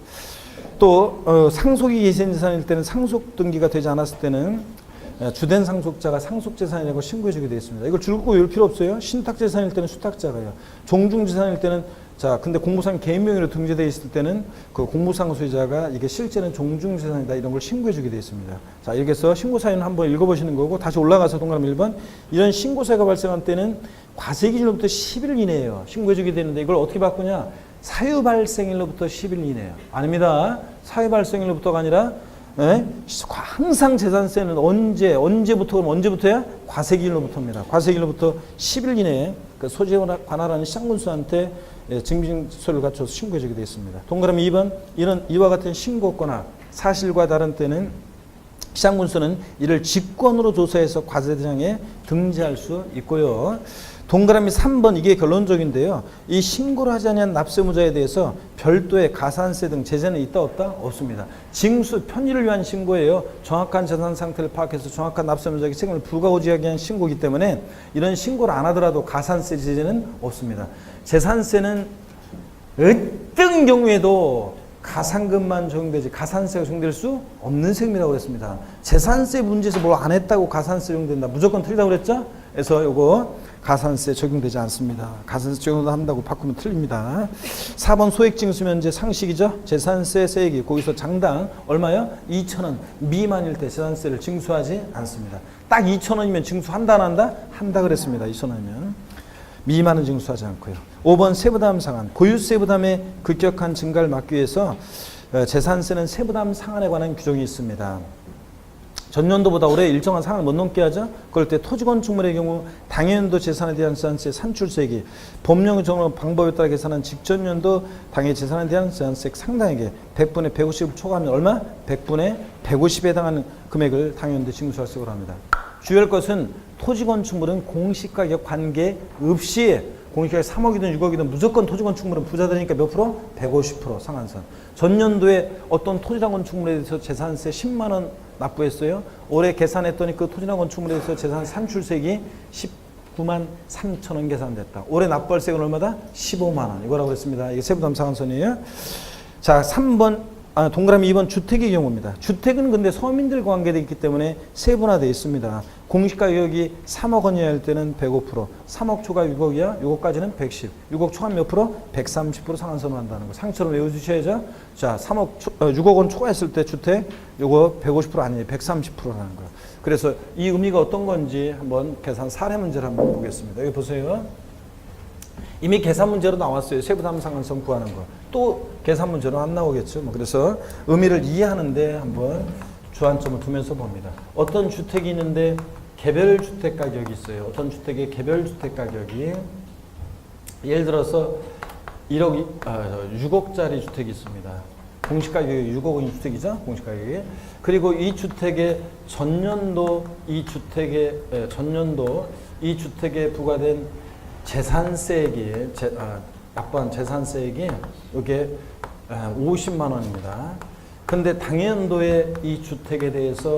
또 상속이 계신 재산일 때는 상속 등기가 되지 않았을 때는 주된 상속자가 상속재산이라고 신고해 주게 되어 있습니다. 이걸 줄고 외울 필요 없어요. 신탁재산일 때는 수탁자가요. 종중재산일 때는 자, 근데 공부상 개인 명의로 등재되어 있을 때는 그 공부상 소유자가 이게 실제는 종중재산이다 이런 걸 신고해 주게 되어 있습니다. 자, 이렇게 해서 신고사유는 한번 읽어보시는 거고 다시 올라가서 동그라미 1번 이런 신고사유가 발생한 때는 과세 기준으로부터 10일 이내예요. 신고해 주게 되는데 이걸 어떻게 바꾸냐? 사유 발생일로부터 10일 이내예요. 아닙니다. 사유 발생일로부터가 아니라 항상 재산세는 언제부터 그럼 언제부터야? 과세 기준으로부터입니다. 과세 기준으로부터 10일 이내에 그 소재에 관할하는 시장군수한테 증빙서를 갖춰서 신고해 주게 되어 있습니다. 동그라미 2번 이런 이와 같은 신고거나 사실과 다른 때는 시장군수는 이를 직권으로 조사해서 과세대상에 등재할 수 있고요. 동그라미 3번 이게 결론적인데요. 이 신고를 하지 않은 납세무자에 대해서 별도의 가산세 등 제재는 있다 없다? 없습니다. 징수 편의를 위한 신고예요. 정확한 재산 상태를 파악해서 정확한 납세무자에게 책임을 부과고지하기 위한 신고이기 때문에 이런 신고를 안 하더라도 가산세 제재는 없습니다. 재산세는 어떤 경우에도 가상금만 적용되지 가산세가 적용될 수 없는 세금이라고 그랬습니다. 재산세 문제에서 뭘 안 했다고 가산세 적용된다. 무조건 틀리다고 그랬죠? 그래서 요거 가산세 적용되지 않습니다. 가산세 적용한다고 바꾸면 틀립니다. 4번 소액징수면제 상식이죠. 재산세 세액이 거기서 장당 얼마요? 2,000원 미만일 때 재산세를 징수하지 않습니다. 딱 2,000원이면 징수한다 안 한다? 한다 그랬습니다. 2,000원이면. 미만은 징수하지 않고요. 5번 세부담 상한. 보유세 부담의 급격한 증가를 막기 위해서 재산세는 세부담 상한에 관한 규정이 있습니다. 전년도보다 올해 일정한 상한을 못 넘게 하죠. 그럴 때 토지건축물의 경우 당해연도 재산에 대한 재산세 산출세액이 법령 정한 방법에 따라 계산한 직전년도 당해 재산에 대한 재산세 상당액에 100분의 150을 초과하면 얼마? 100분의 150에 해당하는 금액을 당해연도에 징수할 수 있도록 합니다. 주의할 것은 토지건축물은 공시가격 관계없이 공시가격 3억이든 6억이든 무조건 토지건축물은 부자되니까 몇 프로? 150% 상한선. 전년도에 어떤 토지랑 건축물에 대해서 재산세 10만 원 납부했어요. 올해 계산했더니 그 토지랑 건축물에 대해서 재산 산출세액이 19만 3천 원 계산됐다. 올해 납부할 세액은 얼마다? 15만 원. 이거라고 했습니다. 이게 세부담 상한선이에요. 자, 3번 동그라미 2번 주택의 경우입니다. 주택은 근데 서민들과 관계되어 있기 때문에 세분화되어 있습니다. 공시가격이 3억 원이야 할 때는 105%, 3억 초과 6억이야, 6억까지는 110, 6억 초과 몇 프로? 130% 상한선을 한다는 거. 상처럼 외워주셔야죠. 자, 6억 원 초과했을 때 주택, 요거 150% 아니에요. 130%라는 거예요. 그래서 이 의미가 어떤 건지 한번 계산 사례 문제를 한번 보겠습니다. 여기 보세요. 이미 계산 문제로 나왔어요. 세부담 상한선 구하는 거. 또 계산 문제로 안 나오겠죠. 그래서 의미를 이해하는데 한번 주안점을 두면서 봅니다. 어떤 주택이 있는데 개별 주택 가격이 있어요. 어떤 주택의 개별 주택 가격이 예를 들어서 6억짜리 주택이 있습니다. 공시가격이 6억 원인 주택이죠. 공시가격이. 그리고 이 주택의 전년도 이 주택에 부과된 재산세액이 납부한 재산세액이 이게 50만 원입니다. 근데 당연도에 이 주택에 대해서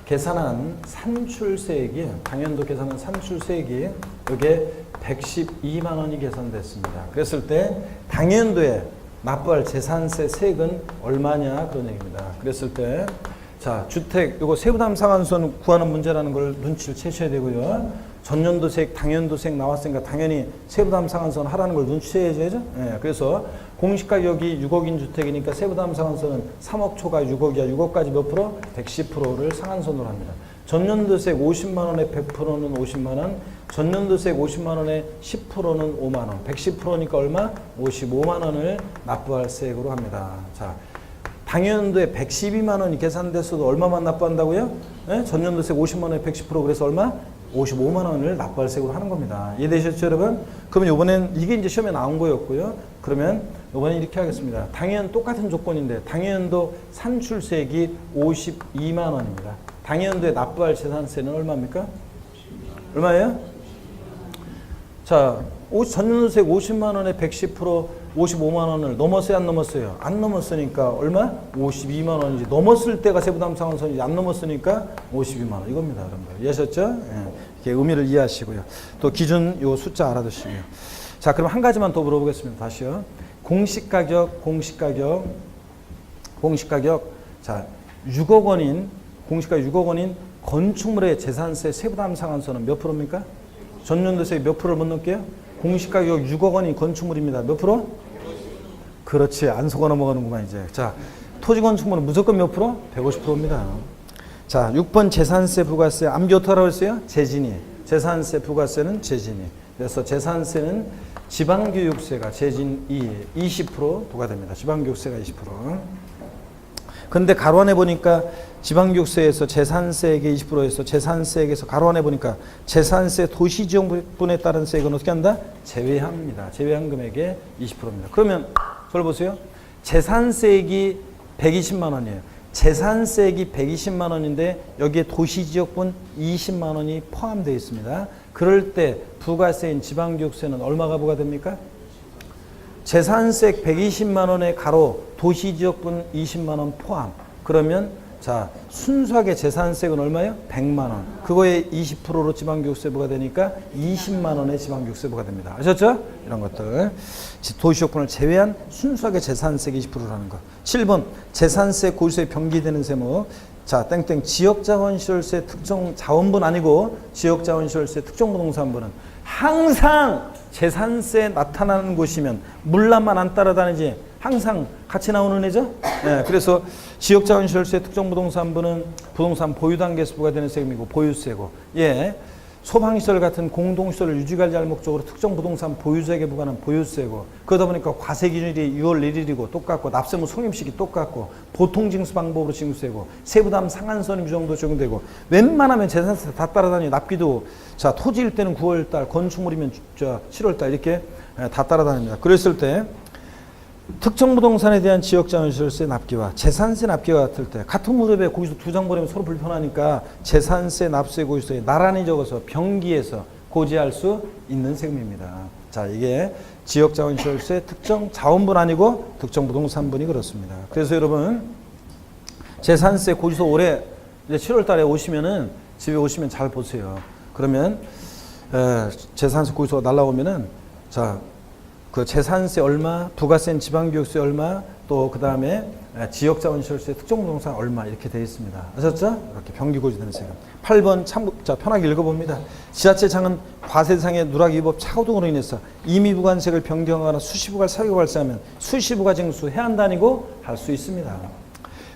계산한 산출세액이 당연도 계산한 산출세액이 이게 112만 원이 계산됐습니다. 그랬을 때 당연도에 납부할 재산세 세액은 얼마냐 그런 얘기입니다. 그랬을 때 자, 주택 이거 세부담 상한선 구하는 문제라는 걸 눈치를 채셔야 되고요. 전년도색, 당연도색 나왔으니까 당연히 세부담 상한선 하라는 걸 눈치채야죠. 예, 그래서 공시가격이 6억인 주택이니까 세부담 상한선은 3억 초과 6억이야. 6억까지 몇 프로? 110%를 상한선으로 합니다. 전년도색 50만 원에 100%는 50만 원, 전년도색 50만 원에 10%는 5만 원, 110%니까 얼마? 55만 원을 납부할 세액으로 합니다. 자, 당연도에 112만 원이 계산됐어도 얼마만 납부한다고요? 네? 전년도세 50만 원에 110% 그래서 얼마? 55만 원을 납부할 세액으로 하는 겁니다. 이해되셨죠, 여러분? 그러면 이번엔 이게 이제 시험에 나온 거였고요. 그러면 이번엔 이렇게 하겠습니다. 당연 똑같은 조건인데 당연도 산출세액이 52만 원입니다. 당연도에 납부할 재산세는 얼마입니까? 얼마예요? 자, 전년도세 50만 원에 110% 55만 원을 넘었어요, 안 넘었어요? 안 넘었으니까 얼마? 52만 원이지. 넘었을 때가 세부담 상한선이지. 안 넘었으니까 52만 원. 이겁니다, 여러분들. 이해하셨죠? 예. 이렇게 의미를 이해하시고요. 또 기준 요 숫자 알아두시고요. 자, 그럼 한 가지만 더 물어보겠습니다. 다시요. 공시가격. 자, 6억 원인 공시가 6억 원인 건축물의 재산세 세부담 상한선은 몇 프로입니까? 전년도세 몇 프로를 못 넘게요? 공시가격 6억 원인 건축물입니다. 몇 프로? 그렇지. 안 속아 넘어가는구만 이제. 자, 토지 건축물은 무조건 몇 프로? 150%입니다. 자, 6번 재산세 부가세. 암기 어떻게 하라고 했어요? 재진이. 재산세 부가세는 재진이. 그래서 재산세는 지방교육세가 재진 20% 부과됩니다. 지방교육세가 20%. 근데 가로 안에 보니까 지방교육세에서 재산세액의 20%에서 재산세액에서 가로 안에 보니까 재산세 도시지역분에 따른 세액은 어떻게 한다? 제외합니다. 제외한 금액의 20%입니다. 그러면 저를 보세요. 재산세액이 120만 원이에요. 재산세액이 120만 원인데 여기에 도시지역분 20만 원이 포함되어 있습니다. 그럴 때 부가세인 지방교육세는 얼마가 부과됩니까? 재산세액 120만 원에 가로 도시지역분 20만 원 포함. 그러면 자, 순수하게 재산세액은 얼마예요? 100만 원. 그거에 20%로 지방교육세부가 되니까 20만 원의 지방교육세부가 됩니다. 아셨죠? 이런 것들. 도시지역분을 제외한 순수하게 재산세액 20%라는 거. 7번 재산세 고유세 병기되는 세무. 자, 땡땡 지역자원시설세 특정 자원분 아니고 지역자원시설세 특정부동산분은 항상 재산세 나타나는 곳이면 물란만 안 따라다니지 항상 같이 나오는 애죠. 네, 그래서 지역자원시설세 특정부동산분은 부동산 보유 단계에서 부과되는 세금이고 보유세고, 예, 소방시설 같은 공동시설을 유지관리할 목적으로 특정부동산 보유자에게 부과하는 보유세고, 그러다 보니까 과세기준일이 6월 1일이고 똑같고 납세무 성립식이 똑같고 보통징수 방법으로 징수되고 세부담 상한선이 규정도 적용되고 웬만하면 재산세 다 따라다니고 납기도 자 토지일 때는 9월달 건축물이면 7월달 이렇게 다 따라다닙니다. 그랬을 때 특정 부동산에 대한 지역자원시설세 납기와 재산세 납기와 같을 때 같은 무렵에 거기서 두 장 버리면 서로 불편하니까 재산세 납세 고지서에 나란히 적어서 병기해서 고지할 수 있는 세금입니다. 자, 이게 지역자원시설세 특정 자원분 아니고 특정 부동산분이 그렇습니다. 그래서 여러분 재산세 고지서 올해 이제 7월 달에 오시면은 집에 오시면 잘 보세요. 그러면 재산세 고지서가 날라오면은 자, 그 재산세 얼마, 부가세 지방교육세 얼마, 또 그 다음에 지역자원시설세 특정부동산 얼마 이렇게 되어 있습니다. 아셨죠? 이렇게 병기고지되는 세금. 8번 자 편하게 읽어봅니다. 지자체장은 과세상의 누락위법 착오 등으로 인해서 임의부관세액을 변경하거나 수시부가 사유가 발생하면 수시부가 징수해야 한다니고 할 수 있습니다.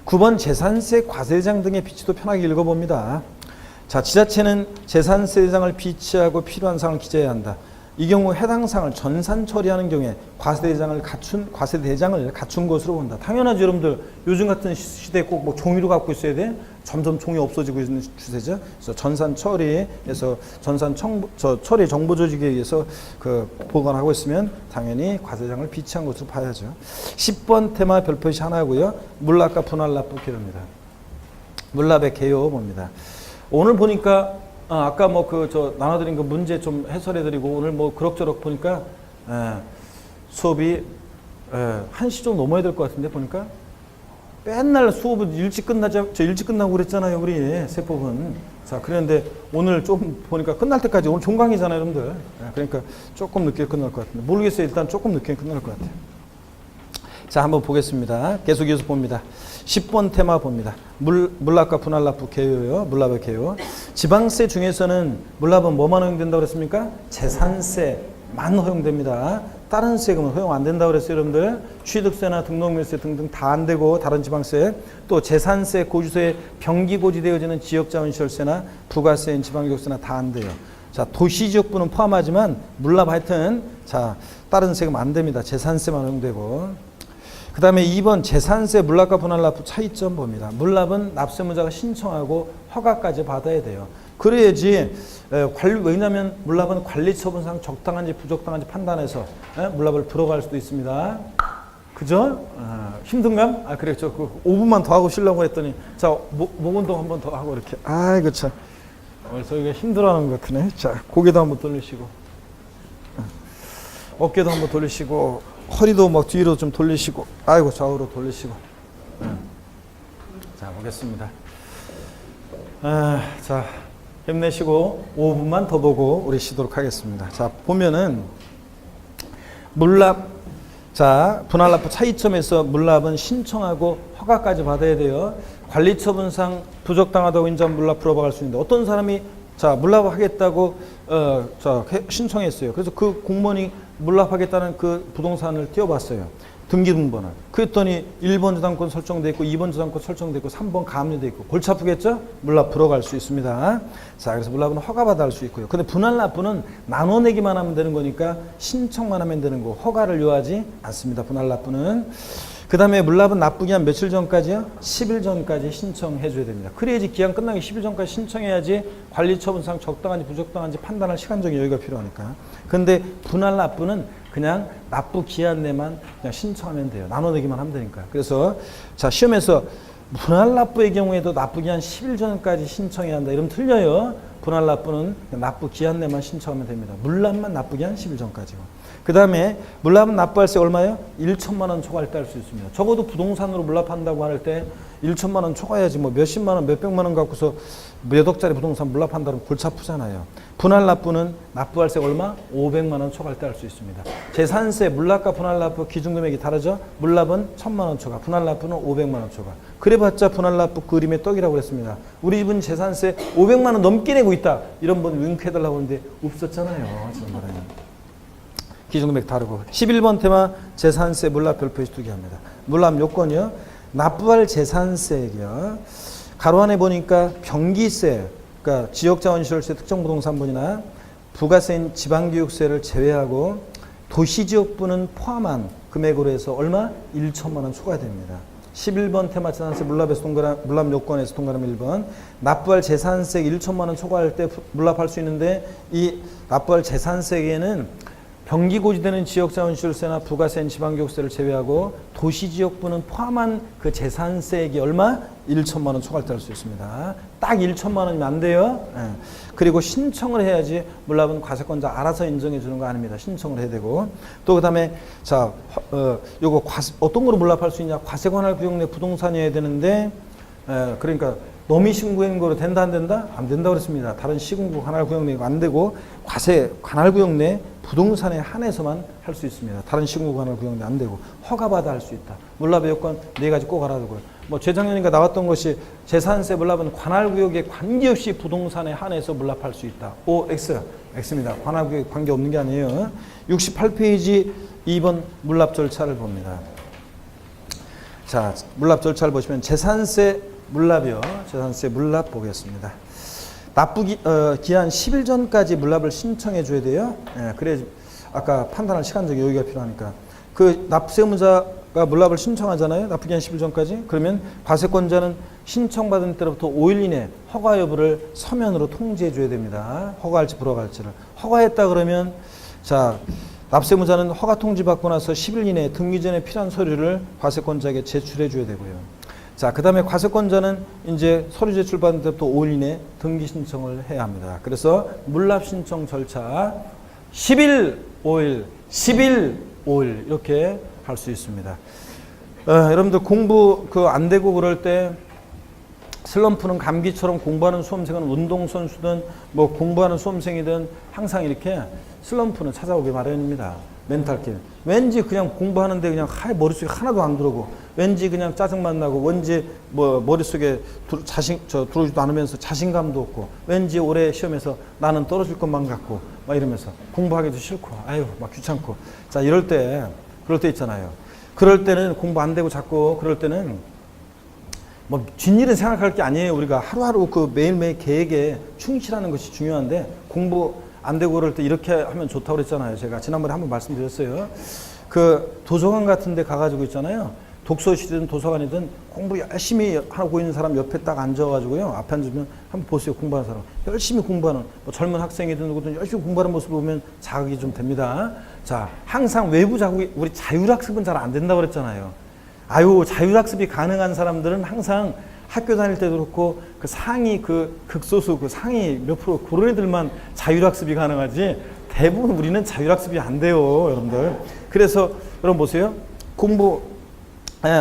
9번 재산세 과세대장 등의 비치도 편하게 읽어봅니다. 자, 지자체는 재산세대장을 비치하고 필요한 사항을 기재해야 한다. 이 경우 해당 사항을 전산 처리하는 경우에 과세대장을 갖춘 것으로 본다. 당연하죠, 여러분들. 요즘 같은 시대에 꼭 뭐 종이로 갖고 있어야 돼? 점점 종이 없어지고 있는 추세죠. 그래서 전산 처리에서 처리 정보 조직에 의해서 그 보관하고 있으면 당연히 과세대장을 비치한 것으로 봐야죠. 10번 테마 별표시 하나고요. 물납과 분할 납부 개요입니다. 물납의 개요 봅니다. 오늘 보니까 아까 뭐 나눠드린 그 문제 좀 해설해드리고 오늘 뭐 그럭저럭 보니까 수업이 1시 좀 넘어야 될 것 같은데 보니까 맨날 수업은 일찍 끝나고 그랬잖아요, 우리 세법은. 자, 그런데 오늘 좀 보니까 끝날 때까지 오늘 종강이잖아요, 여러분들. 그러니까 조금 늦게 끝날 것 같은데 모르겠어요. 일단 조금 늦게 끝날 것 같아요. 자, 한번 보겠습니다. 계속 봅니다. 10번 테마 봅니다. 물납과 분할납부 개요요. 물납의 개요. 지방세 중에서는 물납은 뭐만 허용된다고 그랬습니까? 재산세만 허용됩니다. 다른 세금은 허용 안 된다고 그랬어요, 여러분들. 취득세나 등록물세 등등 다 안 되고 다른 지방세, 또 재산세, 고지서에 병기고지되어지는 지역자원시설세나 부가세인 지방교육세나 다 안 돼요. 자, 도시지역부는 포함하지만 물납 하여튼 자, 다른 세금 안 됩니다. 재산세만 허용되고. 그 다음에 2번 재산세 물납과 분할납부 차이점 봅니다. 물납은 납세무자가 신청하고 허가까지 받아야 돼요. 그래야지 왜냐하면 물납은 관리처분상 적당한지 부적당한지 판단해서 물납을 들어갈 수도 있습니다. 그죠? 힘든가? 그래, 저 5분만 더 하고 쉬려고 했더니 자, 목 운동 한 번 더 하고 이렇게. 아이고 참. 저희가 힘들어하는 것 같으네. 자, 고개도 한번 돌리시고, 어깨도 한번 돌리시고, 허리도 막 뒤로 좀 돌리시고, 아이고 좌우로 돌리시고. 자, 보겠습니다. 자, 힘내시고 5분만 더 보고 우리 쉬도록 하겠습니다. 자, 보면은 물납, 자, 분할납부 차이점에서 물납은 신청하고 허가까지 받아야 돼요. 관리처분상 부적당하다고 인정한 물납 불허받을 수 있는데 어떤 사람이 자, 물납하겠다고 신청했어요. 그래서 그 공무원이 물납하겠다는 그 부동산을 띄워봤어요. 등기등본을. 그랬더니 1번 저당권 설정돼 있고 2번 저당권 설정돼 있고 3번 가압류돼 있고 골치 아프겠죠? 물납 불허갈 수 있습니다. 자, 그래서 물납은 허가받아 할 수 있고요. 근데 분할납부는 나눠내기만 하면 되는 거니까 신청만 하면 되는 거, 허가를 요하지 않습니다. 분할납부는. 그 다음에 물납은 납부기한 며칠 전까지요? 10일 전까지 신청해 줘야 됩니다. 그래야지 기한 끝나기 10일 전까지 신청해야지 관리처분상 적당한지 부적당한지 판단할 시간적인 여유가 필요하니까. 근데 분할납부는 그냥 납부 기한 내만 그냥 신청하면 돼요. 나눠내기만 하면 되니까. 그래서 자, 시험에서 분할납부의 경우에도 납부기한 10일 전까지 신청해야 한다. 이러면 틀려요. 분할납부는 납부 기한 내만 신청하면 됩니다. 물납만 납부기한 10일 전까지고. 그 다음에 물납은 납부할세 얼마예요? 1천만 원 초과할 때 할 수 있습니다. 적어도 부동산으로 물납한다고 할 때 1천만 원 초과해야지 뭐 몇십만 원, 몇백만 원 갖고서 몇 억짜리 부동산 물납한다면 골치 아프잖아요. 분할납부는 납부할세 얼마? 500만 원 초과할 때 할 수 있습니다. 재산세, 물납과 분할납부 기준금액이 다르죠? 물납은 1,000만 원 초과, 분할납부는 500만 원 초과. 그래봤자 분할납부 그림의 떡이라고 했습니다. 우리 집은 재산세 500만 원 넘게 내고 있다. 이런 분 윙크해달라고 하는데 없었잖아요. 지난번에. 기준금액 다르고. 11번 테마 재산세 물납 별표시 2개 합니다. 물납 요건이요. 납부할 재산세액이요. 가로 안에 보니까 병기세, 그러니까 지역자원시설세 특정부동산분이나 부가세인 지방교육세를 제외하고 도시지역부는 포함한 금액으로 해서 얼마? 1천만 원 초과됩니다. 11번 테마 재산세 물납에서 물납 요건에서 동그라미 1번. 납부할 재산세액 1천만 원 초과할 때 물납할 수 있는데 이 납부할 재산세액에는 병기고지되는 지역자원시설세나 부가세인 지방교육세를 제외하고 도시지역부는 포함한 그 재산세액이 얼마? 1천만 원 초과할 때 할 수 있습니다. 딱 1천만 원이면 안 돼요. 그리고 신청을 해야지 물납은 과세권자 알아서 인정해 주는 거 아닙니다. 신청을 해야 되고. 또 그다음에 자, 요거 어떤 거로 물납할 수 있냐? 과세관할 구역 내 부동산이어야 되는데 그러니까 노미 신고행거로 된다 안 된다? 안 된다고 그랬습니다. 다른 시군구 관할 구역 내가 안 되고 과세 관할 구역 내 부동산에 한해서만 할 수 있습니다. 다른 시군구 관할 구역 내 안 되고 허가받아 할 수 있다. 물납의 요건 4가지 꼭 알아두고요. 뭐 재작년인가 나왔던 것이 재산세 물납은 관할 구역에 관계없이 부동산에 한해서 물납할 수 있다. O, X, X입니다. 관할 구역에 관계없는 게 아니에요. 68페이지 2번 물납 절차를 봅니다. 자, 물납 절차를 보시면 재산세 물납이요. 재산세 물납 보겠습니다. 납부기 기한 10일 전까지 물납을 신청해 줘야 돼요. 그래 아까 판단할 시간적 여유가 필요하니까. 그 납세무자가 물납을 신청하잖아요. 납부기한 10일 전까지. 그러면 과세권자는 신청받은 때로부터 5일 이내 허가 여부를 서면으로 통지해 줘야 됩니다. 허가할지 불허할지를. 허가했다 그러면 자, 납세무자는 허가 통지 받고 나서 10일 이내에 등기 전에 필요한 서류를 과세권자에게 제출해 줘야 되고요. 자, 그 다음에 과세권자는 이제 서류 제출 받은 때부터 5일 이내 등기 신청을 해야 합니다. 그래서 물납 신청 절차 10일, 5일, 10일, 5일 이렇게 할 수 있습니다. 여러분들 공부 안 되고 그럴 때 슬럼프는 감기처럼 공부하는 수험생은 운동선수든 뭐 공부하는 수험생이든 항상 이렇게 슬럼프는 찾아오기 마련입니다. 멘탈 게임. 왠지 그냥 공부하는데 그냥 머릿속에 하나도 안 들어오고, 왠지 그냥 짜증만 나고, 왠지 뭐 머릿속에 들어오지도 않으면서 자신감도 없고, 왠지 올해 시험에서 나는 떨어질 것만 같고, 막 이러면서 공부하기도 싫고, 아유, 막 귀찮고. 자, 그럴 때 있잖아요. 그럴 때는 공부 안 되고 자꾸 그럴 때는 뭐 뒷일은 생각할 게 아니에요. 우리가 하루하루 그 매일매일 계획에 충실하는 것이 중요한데, 공부 안 되고 그럴 때 이렇게 하면 좋다고 그랬잖아요. 제가 지난번에 한번 말씀드렸어요. 그 도서관 같은 데 가가지고 있잖아요. 독서실이든 도서관이든 공부 열심히 하고 있는 사람 옆에 딱 앉아가지고요. 앞에 앉으면 한번 보세요. 공부하는 사람. 열심히 공부하는, 뭐 젊은 학생이든 누구든 열심히 공부하는 모습을 보면 자극이 좀 됩니다. 자, 항상 외부 자극이, 우리 자율학습은 잘 안 된다고 그랬잖아요. 아유, 자율학습이 가능한 사람들은 항상 학교 다닐 때도 그렇고 그 상위 그 극소수 그 상위 몇 프로 그런 애들만 자율학습이 가능하지, 대부분 우리는 자율학습이 안 돼요, 여러분들. 그래서 여러분 보세요. 공부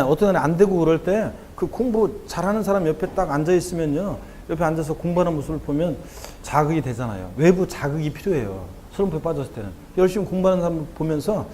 어떤 애는 안 되고 그럴 때 그 공부 잘하는 사람 옆에 딱 앉아 있으면요, 옆에 앉아서 공부하는 모습을 보면 자극이 되잖아요. 외부 자극이 필요해요. 슬럼프에 빠졌을 때는 열심히 공부하는 사람 보면서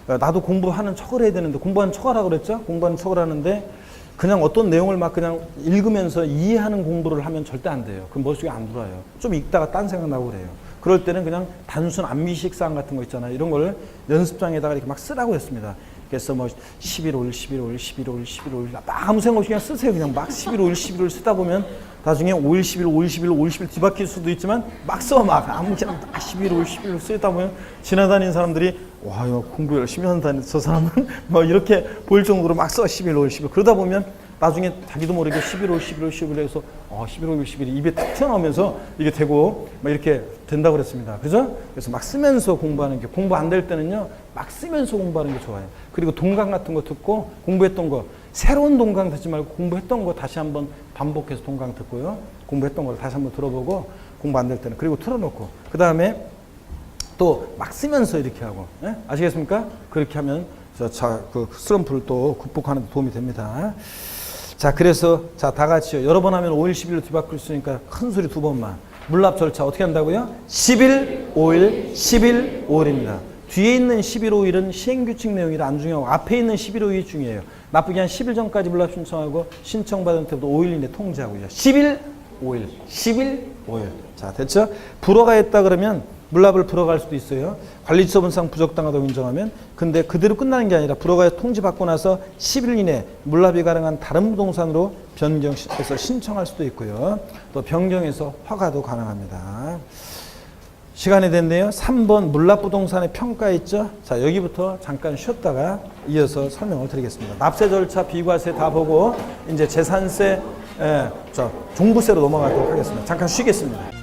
나도 공부하는 척을 해야 되는데, 공부하는 척을 하라고 그랬죠? 공부하는 척을 하는데 그냥 어떤 내용을 막 그냥 읽으면서 이해하는 공부를 하면 절대 안 돼요. 그 머릿속에 안 들어와요. 좀 읽다가 딴 생각 나고 그래요. 그럴 때는 그냥 단순 암미식사항 같은 거 있잖아요. 이런 걸 연습장에다가 이렇게 막 쓰라고 했습니다. 그래서 뭐 11월, 11월, 11월, 11월 막 아무 생각 없이 그냥 쓰세요. 그냥 막 11월, 11월 쓰다 보면 나중에 5일, 11월, 5일, 11월, 5일, 11일 뒤바뀔 수도 있지만 막 써. 막 아무 그냥 11월, 11월 쓰다 보면 지나다니는 사람들이 와, 이거 공부 열심히 한다니 저 사람은 뭐 이렇게 보일 정도로 막 써. 11월, 11월. 그러다 보면 나중에 자기도 모르게 11월, 11월, 11월 해서 11월, 11일 입에 탁 튀어나오면서 이게 되고 막 이렇게 된다고 그랬습니다. 그죠? 그래서 막 쓰면서 공부하는 게, 공부 안 될 때는요, 막 쓰면서 공부하는 게 좋아요. 그리고 동강 같은 거 듣고 공부했던 거, 새로운 동강 듣지 말고 공부했던 거 다시 한번 반복해서 동강 듣고요. 공부했던 걸 다시 한번 들어보고, 공부 안 될 때는. 그리고 틀어놓고. 그 다음에 또 막 쓰면서 이렇게 하고. 예? 아시겠습니까? 그렇게 하면 그 슬럼프를 또 극복하는 데 도움이 됩니다. 자, 그래서 자, 다 같이요. 여러 번 하면 5일, 11일 뒤바꿀 수 있으니까 큰 소리 2번만. 물납 절차 어떻게 한다고요? 10일, 5일, 10일, 5일입니다. 뒤에 있는 11, 5일은 시행규칙 내용이라 안 중요하고 앞에 있는 11, 5일이 중요해요. 나쁘게 한 10일 전까지 물납 신청하고 신청받은 때부터 5일 이내 통지하고요. 10일, 5일, 10일, 5일. 자, 됐죠? 불허가 했다 그러면 물납을 불허할 수도 있어요. 관리처분상 부적당하다고 인정하면. 근데 그대로 끝나는 게 아니라 불허가 통지받고 나서 10일 이내 물납이 가능한 다른 부동산으로 변경해서 신청할 수도 있고요. 또 변경해서 허가도 가능합니다. 시간이 됐네요. 3번 물납부동산의 평가 있죠. 자, 여기부터 잠깐 쉬었다가 이어서 설명을 드리겠습니다. 납세 절차, 비과세 다 보고 이제 재산세, 종부세로 넘어가도록 하겠습니다. 잠깐 쉬겠습니다.